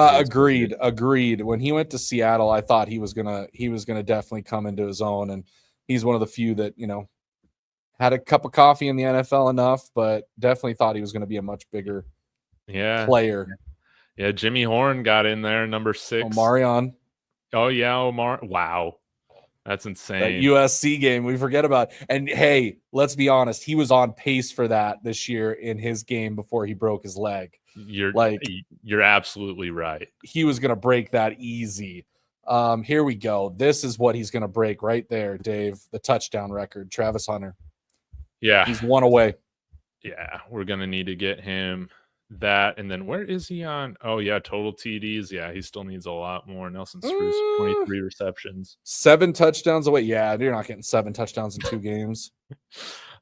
agreed. When he went to Seattle, I thought he was gonna definitely come into his own, and he's one of the few that, you know, had a cup of coffee in the NFL enough, but definitely thought he was going to be a much bigger player. Yeah, Jimmy Horn got in there, number 6. Omarion. Oh yeah, Omar. Wow. That's insane. That USC game we forget about. And hey, let's be honest, he was on pace for that this year in his game before he broke his leg. You're absolutely right. He was going to break that easy. Here we go. This is what he's going to break right there, Dave. The touchdown record, Travis Hunter. Yeah. He's 1 away. Yeah, we're going to need to get him that. And then where is he on? Oh yeah, total TDs. Yeah, he still needs a lot more. Nelson Spruce, 23 receptions, 7 touchdowns away. Yeah, you're not getting 7 touchdowns in 2 games.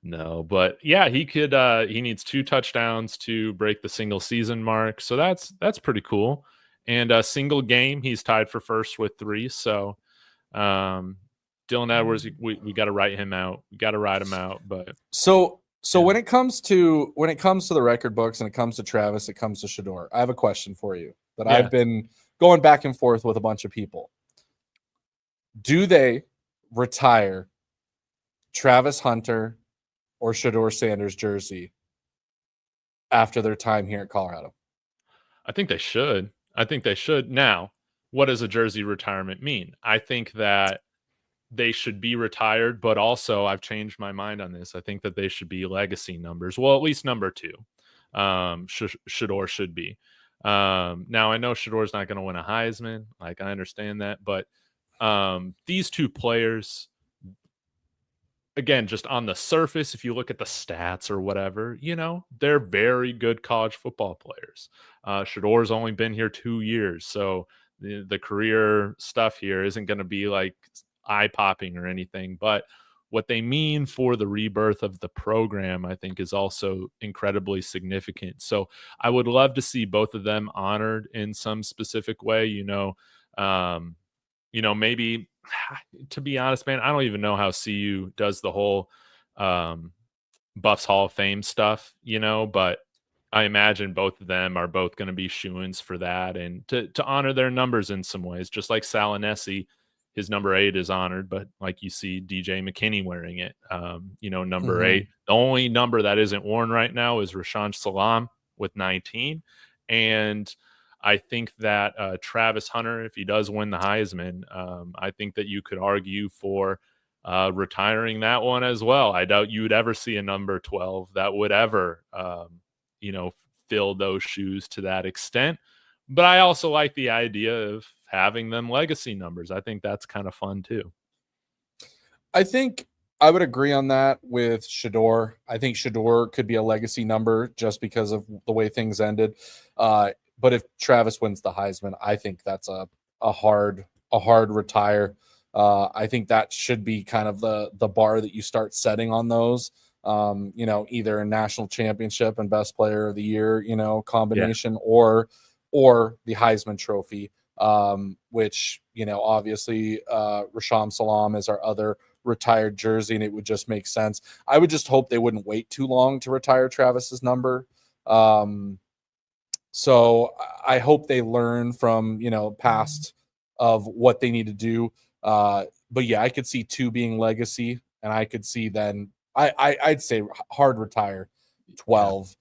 No, but yeah, he could. He needs 2 touchdowns to break the single season mark. So that's pretty cool. And a single game, he's tied for first with 3. So Dylan Edwards, we got to write him out. We got to write him out. But So when it comes to the record books and it comes to Travis, it comes to Shedeur, I have a question for you that I've been going back and forth with a bunch of people. Do they retire Travis Hunter or Shedeur Sanders jersey after their time here at Colorado? I think they should. Now, what does a jersey retirement mean? I think that they should be retired, but also I've changed my mind on this. I think that they should be legacy numbers. Well, at least number 2. Shedeur should be. Now I know Shedeur's not going to win a Heisman. Like, I understand that, but these 2 players, again, just on the surface, if you look at the stats or whatever, you know, they're very good college football players. Shedeur's only been here 2 years, so the career stuff here isn't going to be like eye-popping or anything, but what they mean for the rebirth of the program, I think, is also incredibly significant. So I would love to see both of them honored in some specific way. Maybe, to be honest, man, I don't even know how CU does the whole Buffs Hall of Fame stuff, but I imagine both of them are both going to be shoo-ins for that, and to honor their numbers in some ways, just like Salinesi. His number 8 is honored, but like you see DJ McKinney wearing it. Number 8. The only number that isn't worn right now is Rashaan Salam with 19. And I think that Travis Hunter, if he does win the Heisman, I think that you could argue for retiring that one as well. I doubt you would ever see a number 12 that would ever, fill those shoes to that extent. But I also like the idea of having them legacy numbers. I think that's kind of fun too. I think I would agree on that with Shedeur. I think Shedeur could be a legacy number just because of the way things ended. But if Travis wins the Heisman, I think that's a hard retire. I think that should be kind of the bar that you start setting on those. Either a national championship and best player of the year, combination, or the Heisman Trophy. Which, obviously Rashaan Salam is our other retired jersey, and it would just make sense. I would just hope they wouldn't wait too long to retire Travis's number. So I hope they learn from, past of what they need to do. But yeah, I could see 2 being legacy, and I could see then I'd say hard retire 12.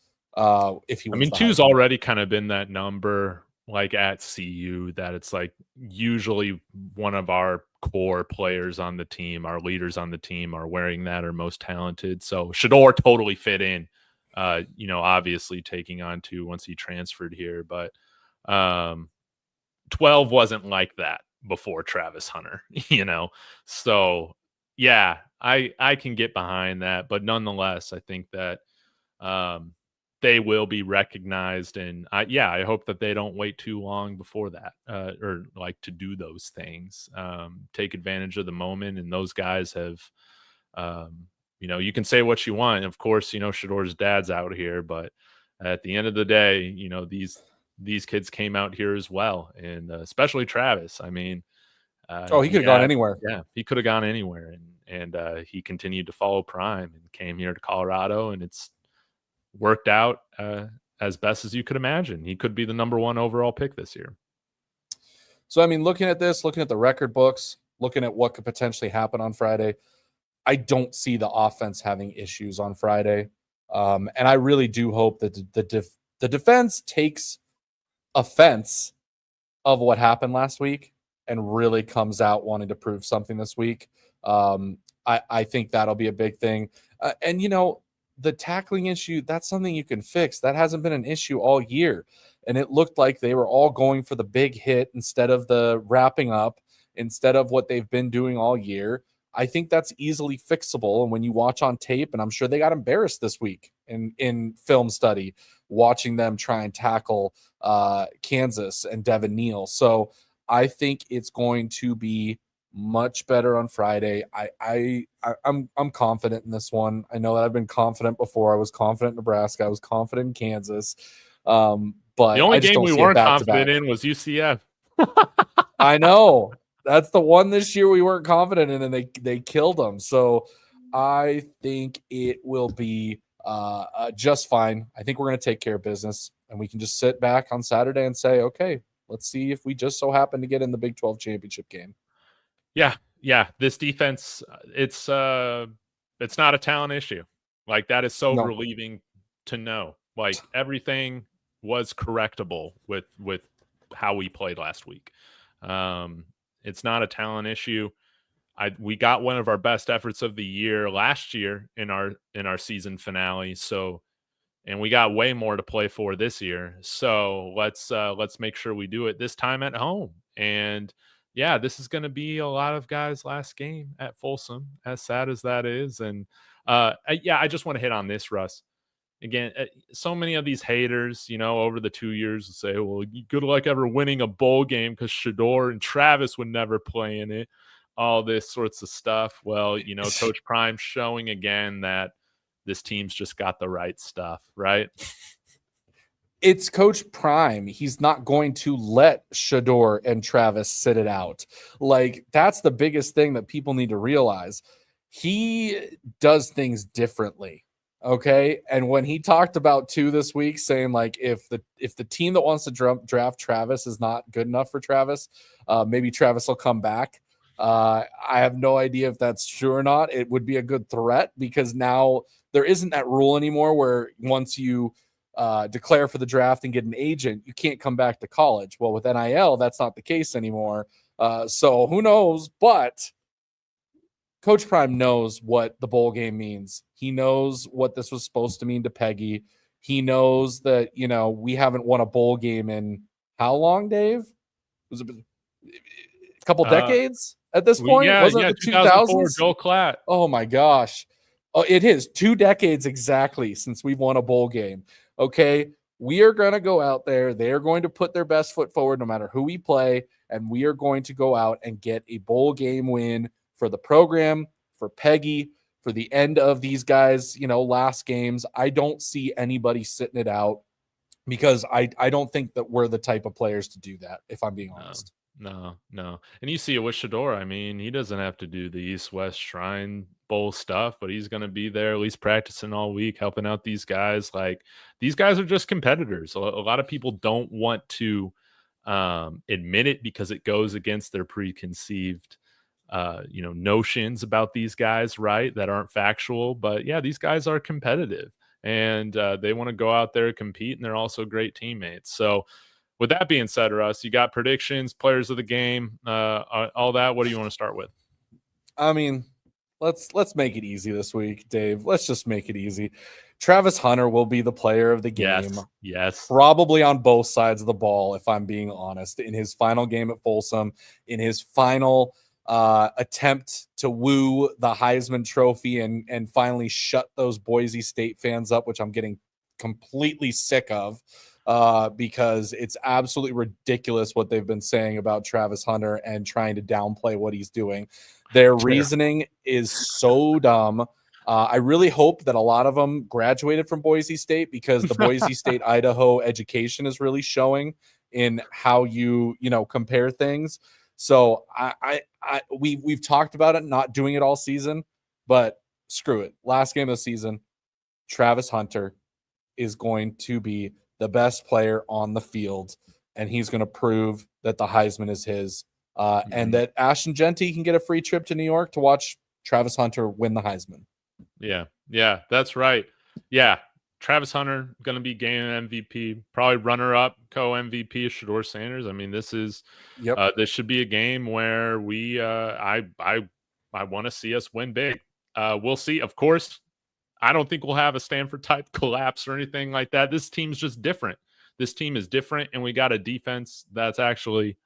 If he wins. 2's already kind of been that number, like at CU, that it's like usually one of our core players on the team, our leaders on the team, are wearing that, or most talented. So Shedeur totally fit in, obviously taking on 2 once he transferred here, but 12 wasn't like that before Travis Hunter, so Yeah, I can get behind that, but nonetheless, I think that they will be recognized, and I hope that they don't wait too long before that, or like to do those things. Take advantage of the moment, and those guys have, you can say what you want. Of course, Shedeur's dad's out here, but at the end of the day, these kids came out here as well, and especially Travis. I mean, Oh, he could have gone anywhere. yeah, he could have gone anywhere, and he continued to follow Prime and came here to Colorado, and it's worked out as best as you could imagine. He could be the number 1 overall pick this year. So, I mean, looking at the record books, looking at what could potentially happen on Friday, I don't see the offense having issues on Friday. And I really do hope that the defense takes offense of what happened last week and really comes out wanting to prove something this week. I think that'll be a big thing. And, the tackling issue, that's something you can fix. That hasn't been an issue all year. And it looked like they were all going for the big hit instead of the wrapping up, instead of what they've been doing all year. I think that's easily fixable. And when you watch on tape, and I'm sure they got embarrassed this week in film study, watching them try and tackle Kansas and Devin Neal. So I think it's going to be much better on Friday. I'm confident in this one. I know that I've been confident before. I was confident in Nebraska. I was confident in Kansas. But the only game we weren't confident in was UCF. I know. That's the one this year we weren't confident in, and they killed them. So I think it will be just fine. I think we're going to take care of business, and we can just sit back on Saturday and say, okay, let's see if we just so happen to get in the Big 12 championship game. Yeah. This defense, it's not a talent issue. Like, that is so relieving to know. Like, everything was correctable with how we played last week. It's not a talent issue. We got one of our best efforts of the year last year in our season finale. So, and we got way more to play for this year. So let's make sure we do it this time at home. And yeah, this is going to be a lot of guys' last game at Folsom, as sad as that is. And I just want to hit on this, Russ. Again, so many of these haters, over the 2 years will say, well, good luck ever winning a bowl game because Shedeur and Travis would never play in it, all this sorts of stuff. Well, Coach Prime showing again that this team's just got the right stuff, right? It's Coach Prime. He's not going to let Shedeur and Travis sit it out. Like, that's the biggest thing that people need to realize. He does things differently. Okay. And when he talked about this week, saying like, if the team that wants to draft Travis is not good enough for Travis, maybe Travis will come back. I have no idea if that's true or not. It would be a good threat, because now there isn't that rule anymore where once you declare for the draft and get an agent, you can't come back to college. Well, with NIL, that's not the case anymore. So who knows? But Coach Prime knows what the bowl game means. He knows what this was supposed to mean to Peggy. He knows that, we haven't won a bowl game in how long, Dave? Was it a couple decades at this point? Wasn't it the 2000s? Joel Klatt. Oh my gosh. Oh, it is 2 decades exactly since we've won a bowl game. Okay. We are going to go out there. They are going to put their best foot forward no matter who we play. And we are going to go out and get a bowl game win for the program, for Peggy, for the end of these guys, last games. I don't see anybody sitting it out, because I don't think that we're the type of players to do that, if I'm being honest. No. And you see it with Shedeur. I mean, he doesn't have to do the East-West Shrine Bowl stuff, but he's going to be there at least practicing all week, helping out these guys. Like, these guys are just competitors. A lot of people don't want to admit it because it goes against their preconceived notions about these guys, right, that aren't factual. But yeah, these guys are competitive, and they want to go out there and compete, and they're also great teammates. So with that being said, Russ, you got predictions, players of the game, all that. What do you want to start with? I mean, let's make it easy this week, Dave. Let's just make it easy. Travis Hunter will be the player of the game. Yes. Probably on both sides of the ball, if I'm being honest. In his final game at Folsom, in his final attempt to woo the Heisman Trophy and finally shut those Boise State fans up, which I'm getting completely sick of, because it's absolutely ridiculous what they've been saying about Travis Hunter and trying to downplay what he's doing. Their reasoning is so dumb. I really hope that a lot of them graduated from Boise State, because the Boise State Idaho education is really showing in how you compare things. So we've talked about it, not doing it all season, but screw it. Last game of the season, Travis Hunter is going to be the best player on the field, and he's going to prove that the Heisman is his, and that Ashton Genty can get a free trip to New York to watch Travis Hunter win the Heisman. Yeah, that's right. Yeah, Travis Hunter going to be game MVP, probably runner-up co-MVP Shedeur Sanders. I mean, this is this should be a game where we I want to see us win big. We'll see. Of course, I don't think we'll have a Stanford-type collapse or anything like that. This team's just different. This team is different, and we got a defense that's actually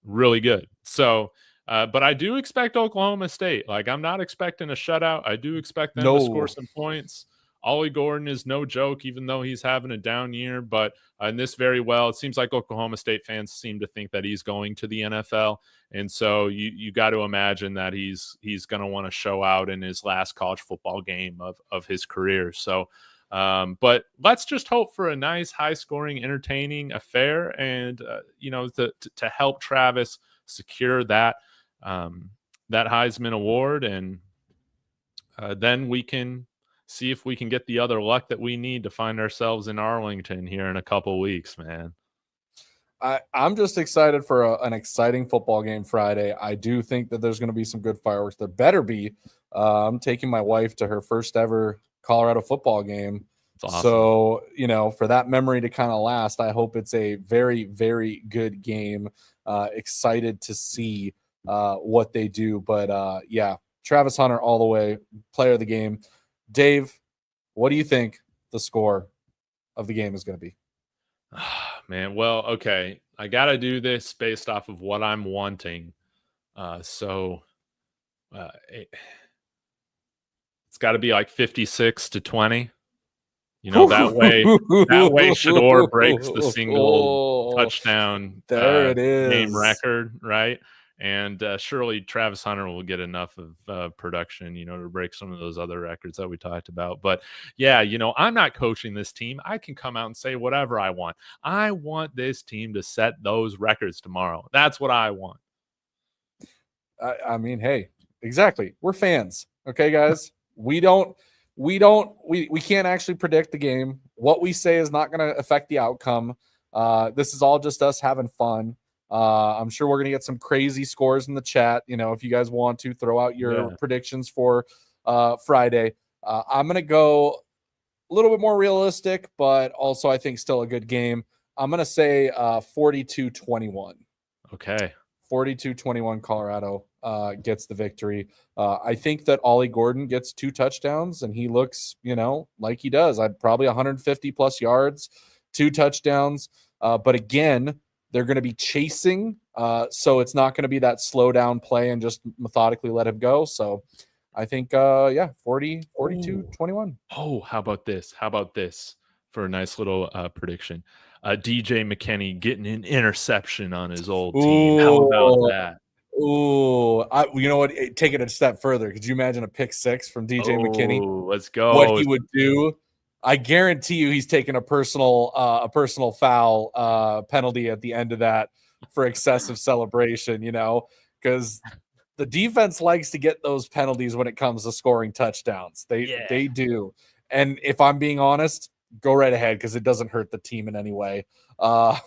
really good. So, but I do expect Oklahoma State. Like, I'm not expecting a shutout. I do expect them to score some points. Ollie Gordon is no joke, even though he's having a down year. But in this very well, it seems like Oklahoma State fans seem to think that he's going to the NFL. And so you got to imagine that he's going to want to show out in his last college football game of his career. So, but let's just hope for a nice, high-scoring, entertaining affair, and to help Travis secure that Heisman Award, and then we can see if we can get the other luck that we need to find ourselves in Arlington here in a couple weeks, man. I'm just excited for an exciting football game Friday. I do think that there's going to be some good fireworks. There better be. I'm taking my wife to her first ever Colorado football game. Awesome. So, for that memory to kind of last, I hope it's a very, very good game. Excited to see what they do. But yeah, Travis Hunter all the way, player of the game. Dave, what do you think the score of the game is going to be? Man, well, okay. I got to do this based off of what I'm wanting. So it's got to be like 56-20. That way Shedeur breaks the single touchdown game record, right? And surely Travis Hunter will get enough of production, to break some of those other records that we talked about. But yeah, I'm not coaching this team. I can come out and say whatever I want. I want this team to set those records tomorrow. That's what I want. I mean, hey, exactly. We're fans. Okay, guys. We can't actually predict the game. What we say is not going to affect the outcome. This is all just us having fun. I'm sure we're going to get some crazy scores in the chat. If you guys want to throw out your predictions for Friday, I'm going to go a little bit more realistic, but also I think still a good game. I'm going to say 42-21. Okay. 42-21 Colorado gets the victory. I think that Ollie Gordon gets 2 touchdowns, and he looks, like he does. I'd probably 150 plus yards, 2 touchdowns. But again, they're going to be chasing. So it's not going to be that slow down play and just methodically let him go. So I think, 42-21. Oh, how about this? For a nice little prediction? DJ McKinney getting an interception on his old team. How about that? Ooh, you know what? Take it a step further. Could you imagine a pick 6 from DJ McKinney? Let's go. What he would do? I guarantee you, he's taking a personal foul penalty at the end of that for excessive celebration. Because the defense likes to get those penalties when it comes to scoring touchdowns. They do. And if I'm being honest, go right ahead, because it doesn't hurt the team in any way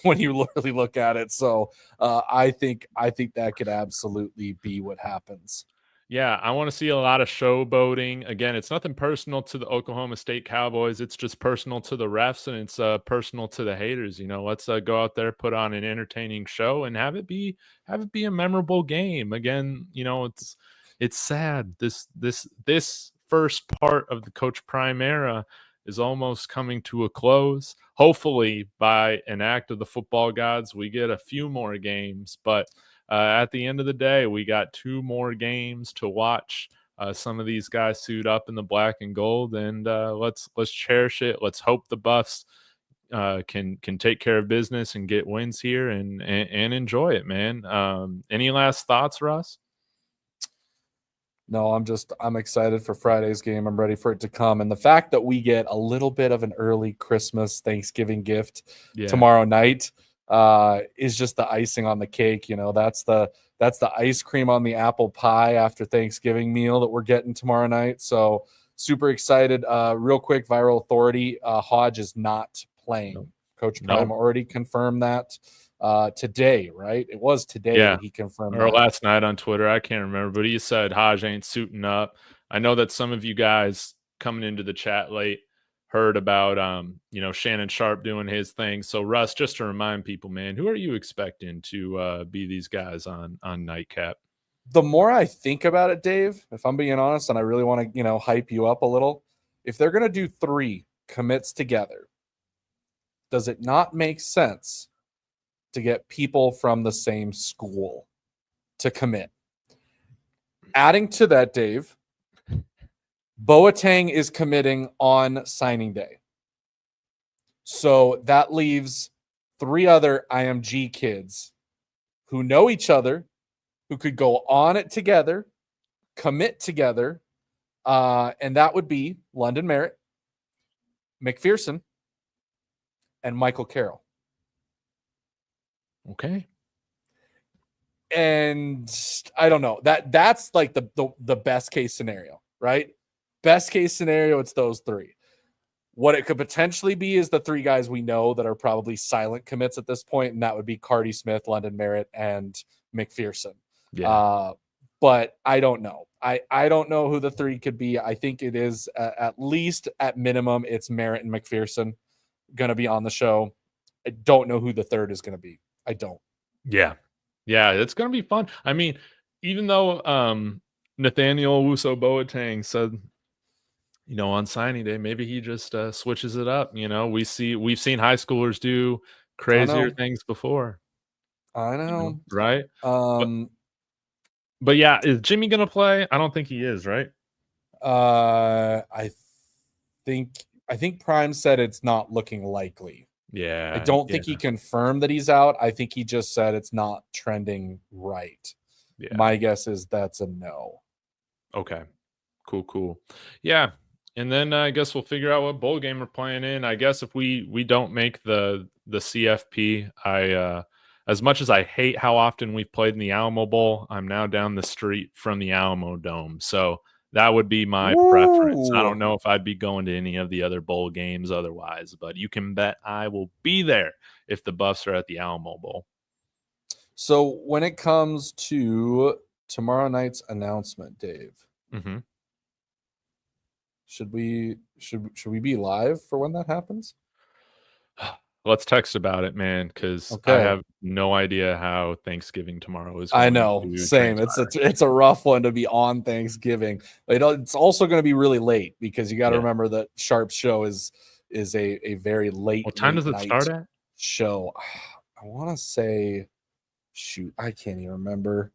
when you really look at it. So I think that could absolutely be what happens. Yeah, I want to see a lot of showboating. Again, it's nothing personal to the Oklahoma State Cowboys. It's just personal to the refs, and it's personal to the haters. Let's go out there, put on an entertaining show, and have it be a memorable game. Again, it's sad. This first part of the Coach Prime era is almost coming to a close. Hopefully, by an act of the football gods, we get a few more games. But at the end of the day, we got 2 more games to watch. Some of these guys suit up in the black and gold, and let's cherish it. Let's hope the Buffs can take care of business and get wins here and enjoy it, man. Any last thoughts, Russ? No, I'm excited for Friday's game. I'm ready for it to come. And the fact that we get a little bit of an early Christmas Thanksgiving gift tomorrow night is just the icing on the cake. You know, that's the ice cream on the apple pie after Thanksgiving meal that we're getting tomorrow night. So super excited. Real quick, Viral Authority, Hodge is not playing. Nope. Coach Prime already confirmed that today, right? It was today that he confirmed or that. last night on Twitter. I can't remember, but he said Hodge ain't suiting up. I know that some of you guys coming into the chat late heard about Shannon Sharp doing his thing. So Russ, just to remind people, man, who are you expecting to be these guys on Nightcap? The more I think about it, Dave, if I'm being honest, and I really want to, hype you up a little, if they're going to do 3 commits together, does it not make sense to get people from the same school to commit? Adding to that, Dave, Boateng is committing on signing day. So that leaves 3 other IMG kids who know each other, who could go on it together, commit together, and that would be London Merritt, McPherson, and Michael Carroll. Okay. And I don't know. That's like the best case scenario, right? Best case scenario, it's those 3. What it could potentially be is the 3 guys we know that are probably silent commits at this point, and that would be Cardi Smith, London Merritt, and McPherson. Yeah. But I don't know. I don't know who the 3 could be. I think it is at least at minimum, it's Merritt and McPherson going to be on the show. I don't know who the 3rd is going to be. I don't. Yeah. It's going to be fun. I mean, even though Nathaniel Owusu-Boateng said, on signing day, maybe he just switches it up. We've seen high schoolers do crazier things before. I know. Right? But yeah, is Jimmy going to play? I don't think he is, right? I think Prime said it's not looking likely. Yeah. I don't think he confirmed that he's out. I think he just said it's not trending right. Yeah. My guess is that's a no. Okay. Cool. Yeah. And then I guess we'll figure out what bowl game we're playing in. I guess if we don't make the CFP, as much as I hate how often we've played in the Alamo Bowl, I'm now down the street from the Alamo Dome. So that would be my preference. I don't know if I'd be going to any of the other bowl games otherwise, but you can bet I will be there if the Buffs are at the Alamo Bowl. So when it comes to tomorrow night's announcement, Dave, should we be live for when that happens? Let's text about it, man, because I have no idea how Thanksgiving tomorrow is going. I know, same. It's a rough one to be on Thanksgiving. It's also going to be really late because you got to remember that Sharp's show is a very late. What time does it start at? Show. I want to say, shoot, I can't even remember.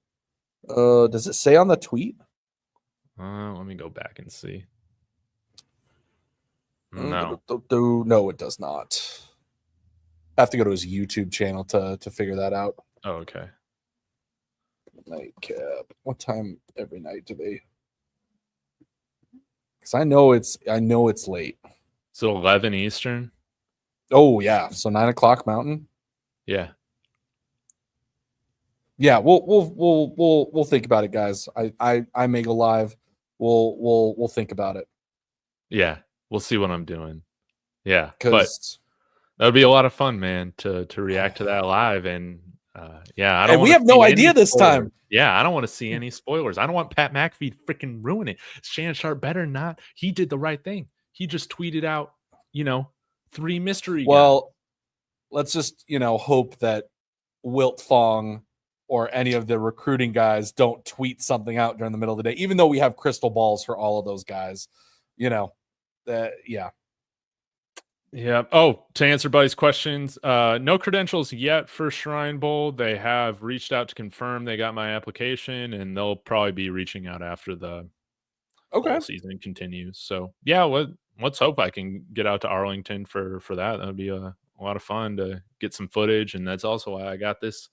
Does it say on the tweet? Let me go back and see. No, it does not. I have to go to his YouTube channel to figure that out. Oh, okay. Nightcap. What time every night do they? Because I know it's late. So 11 Eastern. Oh yeah, so 9:00 Mountain. Yeah. Yeah, we'll think about it, guys. I may go live. We'll think about it. Yeah, we'll see what I'm doing. Yeah, but that would be a lot of fun, man, to react to that live. And I don't. And we have no idea this time. Yeah, I don't want to see any spoilers. I don't want Pat McAfee freaking ruin it. Shannon Sharp better not. He did the right thing. He just tweeted out, 3 mystery. Well, let's just hope that Wilt Fong or any of the recruiting guys don't tweet something out during the middle of the day, even though we have crystal balls for all of those guys. Yeah. Yeah. Oh, to answer Buddy's questions, no credentials yet for Shrine Bowl. They have reached out to confirm they got my application, and they'll probably be reaching out after the Okay. bowl season continues. So yeah, let's hope I can get out to Arlington for that. That would be a lot of fun to get some footage, and that's also why I got this,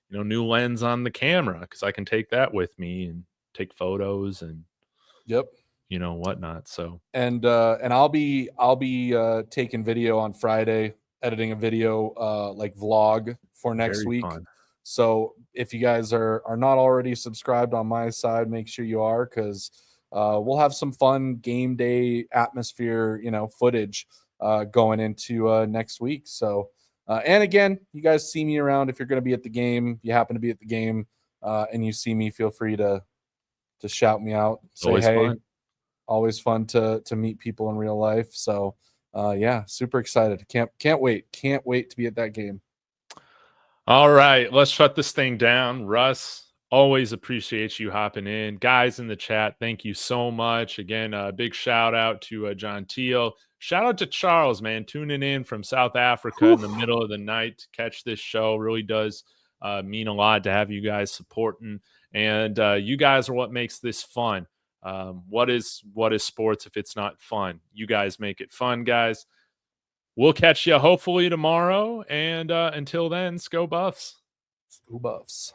new lens on the camera, because I can take that with me and take photos and Yep. whatnot. So And I'll be taking video on Friday, editing a video like vlog for next very week. fun. So if you guys are not already subscribed on my side, make sure you are, because we'll have some fun game day atmosphere, footage going into next week. So and again, you guys see me around. If you're going to be at the game, you happen to be at the game, and you see me, feel free to shout me out. Say Always hey. fun. Always fun to meet people in real life. So yeah, super excited. Can't wait. Can't wait to be at that game. All right, let's shut this thing down. Russ, always appreciate you hopping in. Guys in the chat, thank you so much. Again, a big shout out to John Teal. Shout out to Charles, man, tuning in from South Africa in the middle of the night to catch this show. Really does mean a lot to have you guys supporting. And you guys are what makes this fun. What is sports if it's not fun? You guys make it fun, guys. We'll catch you hopefully tomorrow. And until then, go Buffs. Go Buffs.